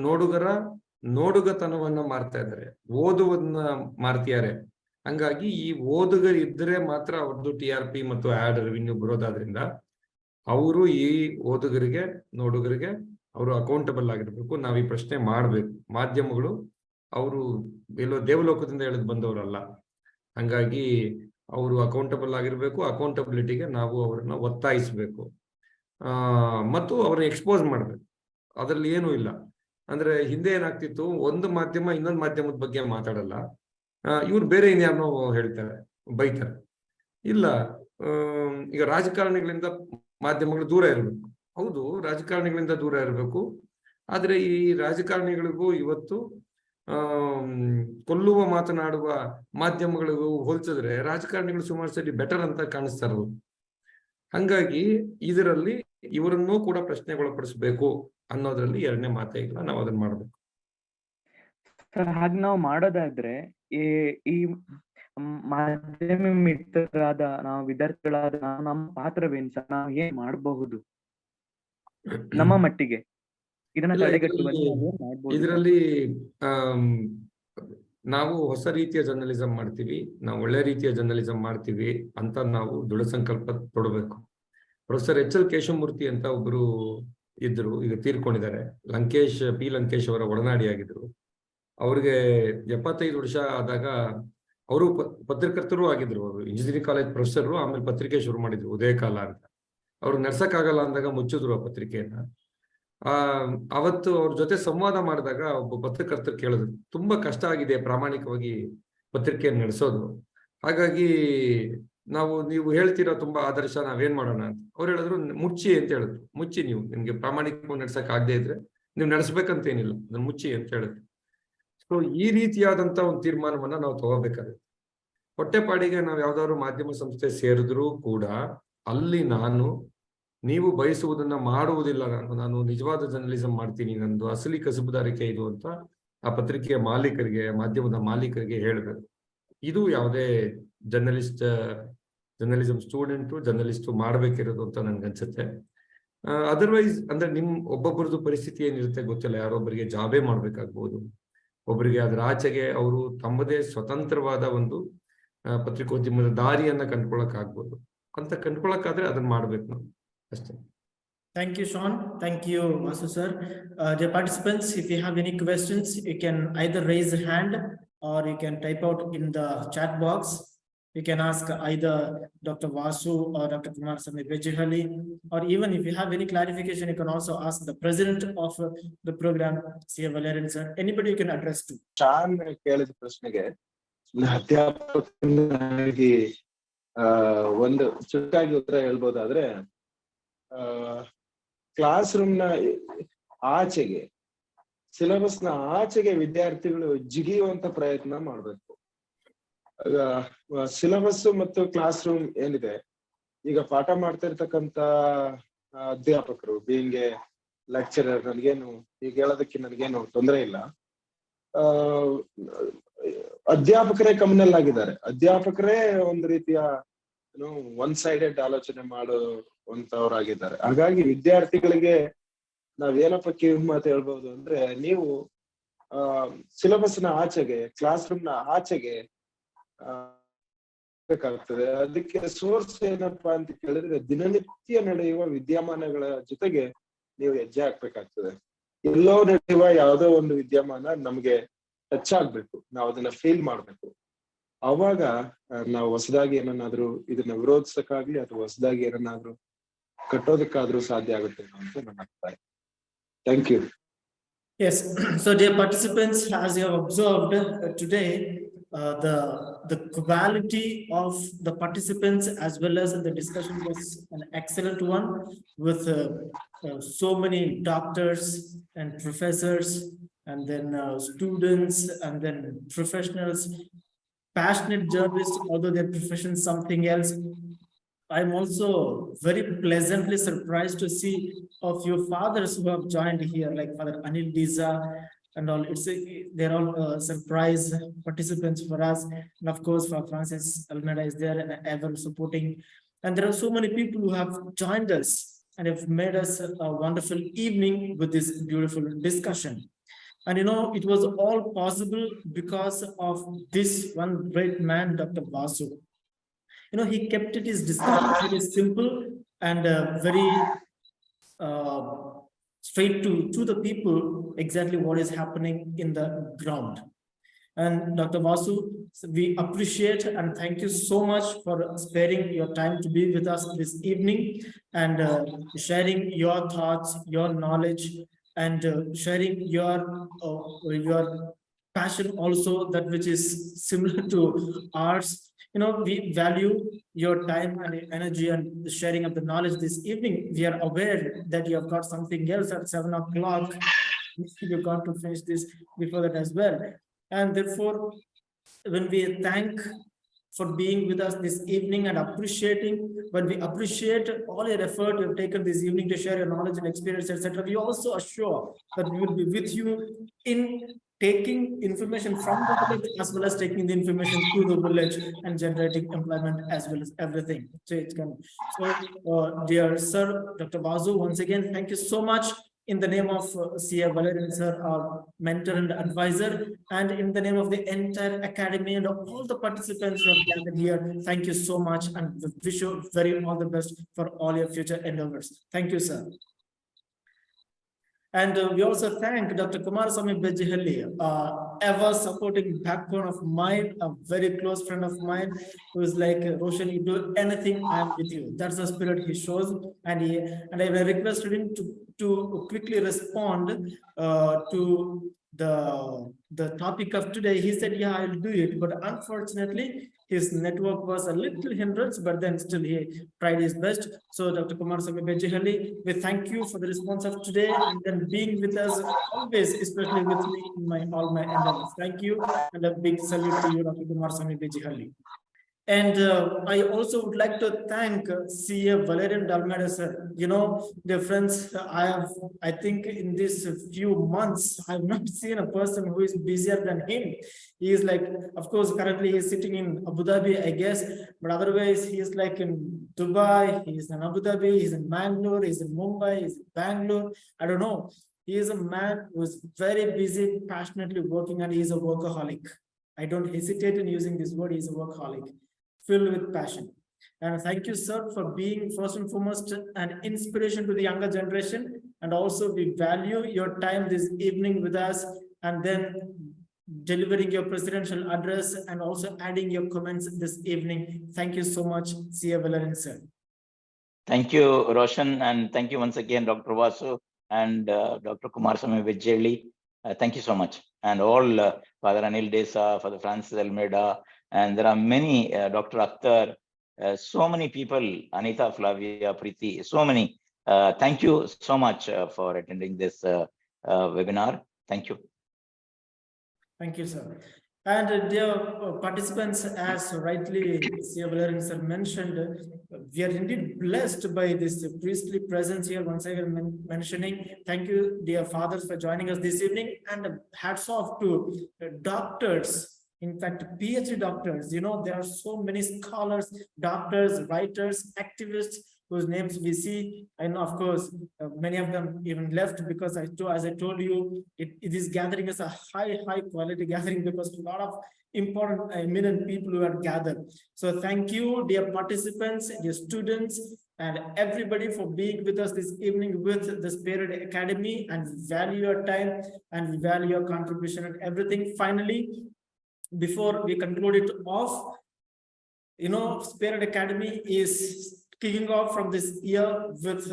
Speaker 1: ನೋಡುಗತನವನ್ನ ಮಾರ್ತಾ ಇದ್ದಾರೆ, ಓದುವನ್ನ ಮಾರ್ತಿದ್ದಾರೆ. ಹಂಗಾಗಿ ಈ ಓದುಗ ಇದ್ರೆ ಮಾತ್ರ ಅವ್ರದ್ದು TRP ಮತ್ತು ಆಡ್ ರೆವಿನ್ಯೂ ಬರೋದಾದ್ರಿಂದ ಅವರು ಈ ಓದುಗರಿಗೆ, ನೋಡುಗರಿಗೆ ಅವರು ಅಕೌಂಟಬಲ್ ಆಗಿರ್ಬೇಕು. ನಾವ್ ಈ ಪ್ರಶ್ನೆ ಮಾಡ್ಬೇಕು. ಮಾಧ್ಯಮಗಳು ಅವರು ಎಲ್ಲೋ ದೇವಲೋಕದಿಂದ ಎಳೆದು ಬಂದವರಲ್ಲ. ಹಂಗಾಗಿ ಅವರು ಅಕೌಂಟಬಲ್ ಆಗಿರ್ಬೇಕು. ಅಕೌಂಟಬಿಲಿಟಿಗೆ ನಾವು ಅವರನ್ನ ಒತ್ತಾಯಿಸ್ಬೇಕು ಮತ್ತು ಅವ್ರನ್ನ ಎಕ್ಸ್ಪೋಸ್ ಮಾಡ್ಬೇಕು. ಅದ್ರಲ್ಲಿ ಏನೂ ಇಲ್ಲ. ಅಂದ್ರೆ ಹಿಂದೆ ಏನಾಗ್ತಿತ್ತು, ಒಂದು ಮಾಧ್ಯಮ ಇನ್ನೊಂದು ಮಾಧ್ಯಮದ ಬಗ್ಗೆ ಮಾತಾಡಲ್ಲ, ಇವ್ರು ಬೇರೆ ಇನ್ಯಾರನೋ ಹೇಳ್ತಾರೆ, ಬೈತಾರೆ. ಇಲ್ಲ, ಈಗ ರಾಜಕಾರಣಿಗಳಿಂದ ಮಾಧ್ಯಮಗಳು ದೂರ ಇರಬೇಕು. ಹೌದು, ರಾಜಕಾರಣಿಗಳಿಂದ ದೂರ ಇರಬೇಕು. ಆದ್ರೆ ಈ ರಾಜಕಾರಣಿಗಳಿಗೂ ಇವತ್ತು ಕೊಲ್ಲುವ ಮಾತನಾಡುವ ಮಾಧ್ಯಮಗಳಿಗೂ ಹೋಲಿಸಿದ್ರೆ ರಾಜಕಾರಣಿಗಳು ಸುಮಾರು ಸರಿ ಬೆಟರ್ ಅಂತ ಕಾಣಿಸ್ತಾರಲ್ಲ. ಹಂಗಾಗಿ ಇದರಲ್ಲಿ ಇವರನ್ನೂ ಕೂಡ ಪ್ರಶ್ನೆಗೊಳಪಡಿಸ್ಬೇಕು ಅನ್ನೋದ್ರಲ್ಲಿ ಎರಡನೇ ಮಾತೇ ಇಲ್ಲ. ನಾವು ಅದನ್ನ ಮಾಡ್ಬೇಕು.
Speaker 5: ಸರ್, ಹಾಗೆ ನಾವು ಮಾಡೋದಾದ್ರೆ ಈ ಮಾಧ್ಯಮ ಮಿತ್ರರಾದ ನಾವು ವಿದ್ಯಾರ್ಥಿಗಳಾದ ನಮ್ಮ ಪಾತ್ರವೇನು ಸರ್? ನಾವು ಏನ್ ಮಾಡಬಹುದು ನಮ್ಮ ಮಟ್ಟಿಗೆ? ಇದನ್ನ
Speaker 1: ಇಲ್ಲ,
Speaker 5: ತಡೆಗಟ್ಟುವಲ್ಲಿ ನಾವು ಏನ್ ಮಾಡ್ಬೋದು?
Speaker 1: ಇದರಲ್ಲಿ ನಾವು ಹೊಸ ರೀತಿಯ ಜರ್ನಲಿಸಂ ಮಾಡ್ತೀವಿ, ನಾವು ಒಳ್ಳೆ ರೀತಿಯ ಜರ್ನಲಿಸಂ ಮಾಡ್ತೀವಿ ಅಂತ ನಾವು ದೃಢ ಸಂಕಲ್ಪ ತೊಡಬೇಕು. ಪ್ರೊಫೆಸರ್ ಎಚ್.ಎಲ್. ಕೇಶವಮೂರ್ತಿ ಅಂತ ಒಬ್ರು ಇದ್ರು, ಈಗ ತೀರ್ಕೊಂಡಿದ್ದಾರೆ. ಲಂಕೇಶ್ ಅವರ ಒಡನಾಡಿಯಾಗಿದ್ರು. ಅವ್ರಿಗೆ 75 ವರ್ಷ ಆದಾಗ ಅವರು ಪತ್ರಕರ್ತರು ಆಗಿದ್ರು. ಅವರು ಇಂಜಿನಿಯರಿಂಗ್ ಕಾಲೇಜ್ ಪ್ರೊಫೆಸರ್, ಆಮೇಲೆ ಪತ್ರಿಕೆ ಶುರು ಮಾಡಿದ್ರು, ಉದಯ ಕಾಲ ಅಂತ. ಅವ್ರು ನಡ್ಸಕ್ಕಾಗಲ್ಲ ಅಂದಾಗ ಮುಚ್ಚಿದ್ರು ಆ ಪತ್ರಿಕೆಯನ್ನ. ಅವತ್ತು ಅವ್ರ ಜೊತೆ ಸಂವಾದ ಮಾಡಿದಾಗ ಒಬ್ಬ ಪತ್ರಕರ್ತರು ಕೇಳಿದ್ರು, ತುಂಬಾ ಕಷ್ಟ ಆಗಿದೆ ಪ್ರಾಮಾಣಿಕವಾಗಿ ಪತ್ರಿಕೆಯನ್ನು ನಡೆಸೋದು, ಹಾಗಾಗಿ ನೀವು ಹೇಳ್ತೀರಾ ತುಂಬಾ ಆದರ್ಶ, ನಾವೇನ್ ಮಾಡೋಣ ಅಂತ. ಅವ್ರು ಹೇಳಿದ್ರು, ಮುಚ್ಚಿ ಅಂತ ಹೇಳಿದ್ರು. ಮುಚ್ಚಿ, ನೀವು ನಿಮ್ಗೆ ಪ್ರಾಮಾಣಿಕವಾಗಿ ನಡ್ಸಕ್ ಆಗದೆ ಇದ್ರೆ ನೀವು ನಡೆಸ್ಬೇಕಂತ ಏನಿಲ್ಲ, ಅದನ್ನ ಮುಚ್ಚಿ ಅಂತ ಹೇಳಿದ್ರು. ಸೊ ಈ ರೀತಿಯಾದಂತ ಒಂದು ತೀರ್ಮಾನವನ್ನ ನಾವು ತಗೋಬೇಕಾಗುತ್ತೆ. ಹೊಟ್ಟೆಪಾಡಿಗೆ ನಾವು ಯಾವ್ದಾದ್ರು ಮಾಧ್ಯಮ ಸಂಸ್ಥೆ ಸೇರಿದ್ರು ಕೂಡ ಅಲ್ಲಿ ನೀವು ಬಯಸುವುದನ್ನ ಮಾಡುವುದಿಲ್ಲ, ನಾನು ನಿಜವಾದ ಜರ್ನಲಿಸಂ ಮಾಡ್ತೀನಿ, ನಂದು ಅಸಲಿ ಕಸುಬುದಾರಿಕೆ ಇದು ಅಂತ ಆ ಪತ್ರಿಕೆಯ ಮಾಲೀಕರಿಗೆ, ಮಾಧ್ಯಮದ ಮಾಲೀಕರಿಗೆ ಹೇಳಬೇಕು. ಇದು ಯಾವುದೇ ಜರ್ನಲಿಸಂ ಸ್ಟೂಡೆಂಟು, ಜರ್ನಲಿಸ್ಟು ಮಾಡ್ಬೇಕಿರೋದು ಅಂತ ನನ್ಗನ್ಸುತ್ತೆ. ಅದರ್ವೈಸ್ ಅಂದ್ರೆ ಒಬ್ಬೊಬ್ಬರದ್ದು ಪರಿಸ್ಥಿತಿ ಏನಿರುತ್ತೆ ಗೊತ್ತಿಲ್ಲ. ಯಾರೊಬ್ಬರಿಗೆ ಜಾಬೇ ಮಾಡ್ಬೇಕಾಗ್ಬೋದು, ಒಬ್ಬರಿಗೆ ಅದರ ಆಚೆಗೆ ಅವರು ತಮ್ಮದೇ ಸ್ವತಂತ್ರವಾದ ಒಂದು ಪತ್ರಿಕೋದ್ಯಮದ ದಾರಿಯನ್ನ ಕಂಡ್ಕೊಳಕ್ ಆಗ್ಬೋದು. ಅಂತ ಕಂಡ್ಕೊಳಕ್ಕಾದ್ರೆ ಅದನ್ನ ಮಾಡ್ಬೇಕು ನಾವು ಅಷ್ಟೇ.
Speaker 2: Thank you, Sean. Thank you, Vasu sir. Dear participants, if you have any questions, you can either raise a hand or you can type out in the chat box. You can ask either Dr. Vasu or Dr. Kumar Sami Bejihali, or even if you have any clarification, you can also ask the president of the program, C. Valerian sir. Anybody you can address to.
Speaker 3: ಶಾನ್ ಕೇಳಿದ ಪ್ರಶ್ನೆಗೆ ಅಧ್ಯಾಪಕನಾಗಿ ಒಂದು ಚುರುಕಾಗಿ ಉತ್ತರ ಹೇಳ್ಬೋದಾದ್ರೆ, class room ನ ಆಚೆಗೆ, syllabus ನ ಆಚೆಗೆ ವಿದ್ಯಾರ್ಥಿಗಳು ಜಿಗಿಯುವಂತ ಪ್ರಯತ್ನ ಮಾಡ್ಬೇಕು. ಸಿಲೆಬಸ್ ಮತ್ತು ಕ್ಲಾಸ್ ರೂಮ್ ಏನಿದೆ, ಈಗ ಪಾಠ ಮಾಡ್ತಾ ಇರ್ತಕ್ಕಂತ ಅಧ್ಯಾಪಕರು, ಬೀಯಿಂಗ್ ಎ ಲೆಕ್ಚರರ್, ನನಗೇನು ಈಗ ಹೇಳೋದಕ್ಕೆ ನನಗೇನು ತೊಂದರೆ ಇಲ್ಲ. ಅಧ್ಯಾಪಕರೇ ಕಮ್ಯುನಲ್ ಆಗಿದ್ದಾರೆ. ಅಧ್ಯಾಪಕರೇ ಒಂದು ರೀತಿಯ ಒನ್ ಸೈಡೆಡ್ ಆಲೋಚನೆ ಮಾಡುವಂತವ್ರಾಗಿದ್ದಾರೆ. ಹಾಗಾಗಿ ವಿದ್ಯಾರ್ಥಿಗಳಿಗೆ ನಾವೇನಪ್ಪ ಕಿವಿ ಮಾತು ಹೇಳ್ಬಹುದು ಅಂದ್ರೆ, ನೀವು ಸಿಲೆಬಸ್ ನ ಆಚೆಗೆ, ಕ್ಲಾಸ್ ರೂಮ್ ನ ಆಚೆಗೆ ಬೇಕಾಗ್ತದೆ. ಅದಕ್ಕೆ ಸೋರ್ಸ್ ಏನಪ್ಪಾ ಅಂತ ಕೇಳಿದ್ರೆ, ದಿನನಿತ್ಯ ನಡೆಯುವ ವಿದ್ಯಮಾನಗಳ ಜೊತೆಗೆ ನೀವು ಹೆಜ್ಜೆ ಹಾಕ್ಬೇಕಾಗ್ತದೆ. ಎಲ್ಲೋ ನಡೆಯುವ ಯಾವುದೋ ಒಂದು ವಿದ್ಯಮಾನ ನಮ್ಗೆ ಟಚ್ ಆಗ್ಬೇಕು, ನಾವು ಅದನ್ನ ಫೀಲ್ ಮಾಡ್ಬೇಕು. ಅವಾಗ ನಾವು ಹೊಸದಾಗಿ ಏನನ್ನಾದ್ರೂ ಇದನ್ನ ವಿರೋಧಿಸಕ್ಕಾಗ್ಲಿ ಅಥವಾ ಹೊಸದಾಗಿ ಏನನ್ನಾದ್ರೂ ಕಟ್ಟೋದಕ್ಕಾದ್ರೂ ಸಾಧ್ಯ ಆಗುತ್ತೆ ಅಂತ ನನ್ನ ಅಭಿಪ್ರಾಯ. Thank you.
Speaker 2: Yes, so dear participants, as you have observed today, the quality of the participants as well as the discussion was an excellent one, with so many doctors and professors and then students and then professionals, passionate journalists, although their profession is something else. I'm also very pleasantly surprised to see of your fathers who have joined here, like Father Anil Diza and all. They're all surprise participants for us, and of course for Francis Almeida is there and ever supporting. And there are so many people who have joined us and have made us a wonderful evening with this beautiful discussion. And it was all possible because of this one great man, Dr. Vasu. He kept his discussion very simple and very straight to the people, exactly what is happening in the ground. And Dr. Vasu, we appreciate and thank you so much for sparing your time to be with us this evening and sharing your thoughts, your knowledge, and sharing your passion also, that which is similar to ours. We value your time and energy and the sharing of the knowledge this evening. We are aware that you have got something else at 7 o'clock. You've got to finish this before that as well. And therefore, when we thank for being with us this evening and appreciating, when we appreciate all your effort you have taken this evening to share your knowledge and experience, etc., we also assure that we will be with you in taking information from the village as well as taking the information to the village and generating employment as well as everything. So dear sir, Dr. Vasu, once again, thank you so much in the name of CA Valerian sir, our mentor and advisor, and in the name of the entire academy and all the participants who have gathered here, thank you so much, and wish you very all the best for all your future endeavors. Thank you, sir. And we also thank Dr. Kumaraswamy Bejihalli, ever supporting backbone of mine, a very close friend of mine, who is like, Roshan, you do anything, I'm with you. That's the spirit he shows. And I requested him to quickly respond to the topic of today. He said, yeah, I'll do it. But unfortunately, his network was a little hindrance, but then still he tried his best. So Dr. Kumaraswamy Bejihalli, we thank you for the response of today and then being with us always, especially with me in all my endeavors. Thank you, and a big salute to you, Dr. Kumaraswamy Bejihalli. And I also would like to thank CA Valerian Dalmada, sir. You know, dear friends, I think in these few months, I've not seen a person who is busier than him. He is like, of course, currently he is sitting in Abu Dhabi, I guess, but otherwise he is like in Dubai, he is in Abu Dhabi, he's in Mangalore, he's in Mumbai, he's in Bangalore. I don't know. He is a man who is very busy, passionately working, and he is a workaholic. I don't hesitate in using this word, he is a workaholic, filled with passion. And thank you, sir, for being first and foremost an inspiration to the younger generation. And also we value your time this evening with us, and then delivering your presidential address and also adding your comments this evening. Thank you so much, CA Valerian, sir.
Speaker 4: Thank you, Roshan, and thank you once again, Dr. Vasu and Dr. Kumaraswamy Bejihalli. Thank you so much. And all Father Anil Desa, Father Francis Almeida, and there are many, Dr. Akhtar, so many people, Anita, Flavia, Preeti, so many. Thank you so much for attending this webinar. Thank you.
Speaker 2: Thank you, sir. And dear participants, as rightly CA Valerian sir mentioned, we are indeed blessed by this priestly presence here. Once again mentioning, thank you, dear fathers, for joining us this evening, and hats off to doctors. In fact, PhD doctors, you know, there are so many scholars, doctors, writers, activists whose names we see. And of course, many of them even left because as I told you, it is gathering as a high quality gathering because a lot of important, eminent people who are gathered. So thank you, dear participants, dear students, and everybody for being with us this evening with the Spearhead Academy, and value your time and value your contribution and everything. Finally, before we conclude it off, you know, Spearhead Academy is kicking off from this year with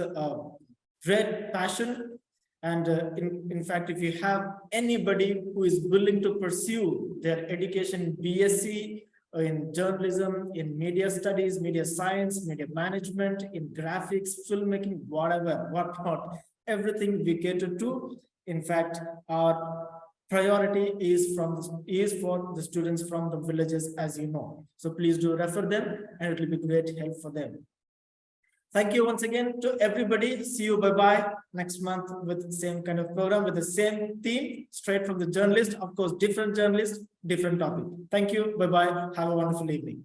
Speaker 2: great passion. And in fact, if you have anybody who is willing to pursue their education, BSc in journalism, in media studies, media science, media management, in graphics, filmmaking, whatever, whatnot, everything we cater to. In fact, our priority is for the students from the villages, as you know. So please do refer them, and it will be great help for them. Thank you once again to everybody. See you bye-bye next month with the same kind of program, with the same theme, straight from the journalist. Of course, different journalist, different topic. Thank you. Bye-bye. Have a wonderful evening.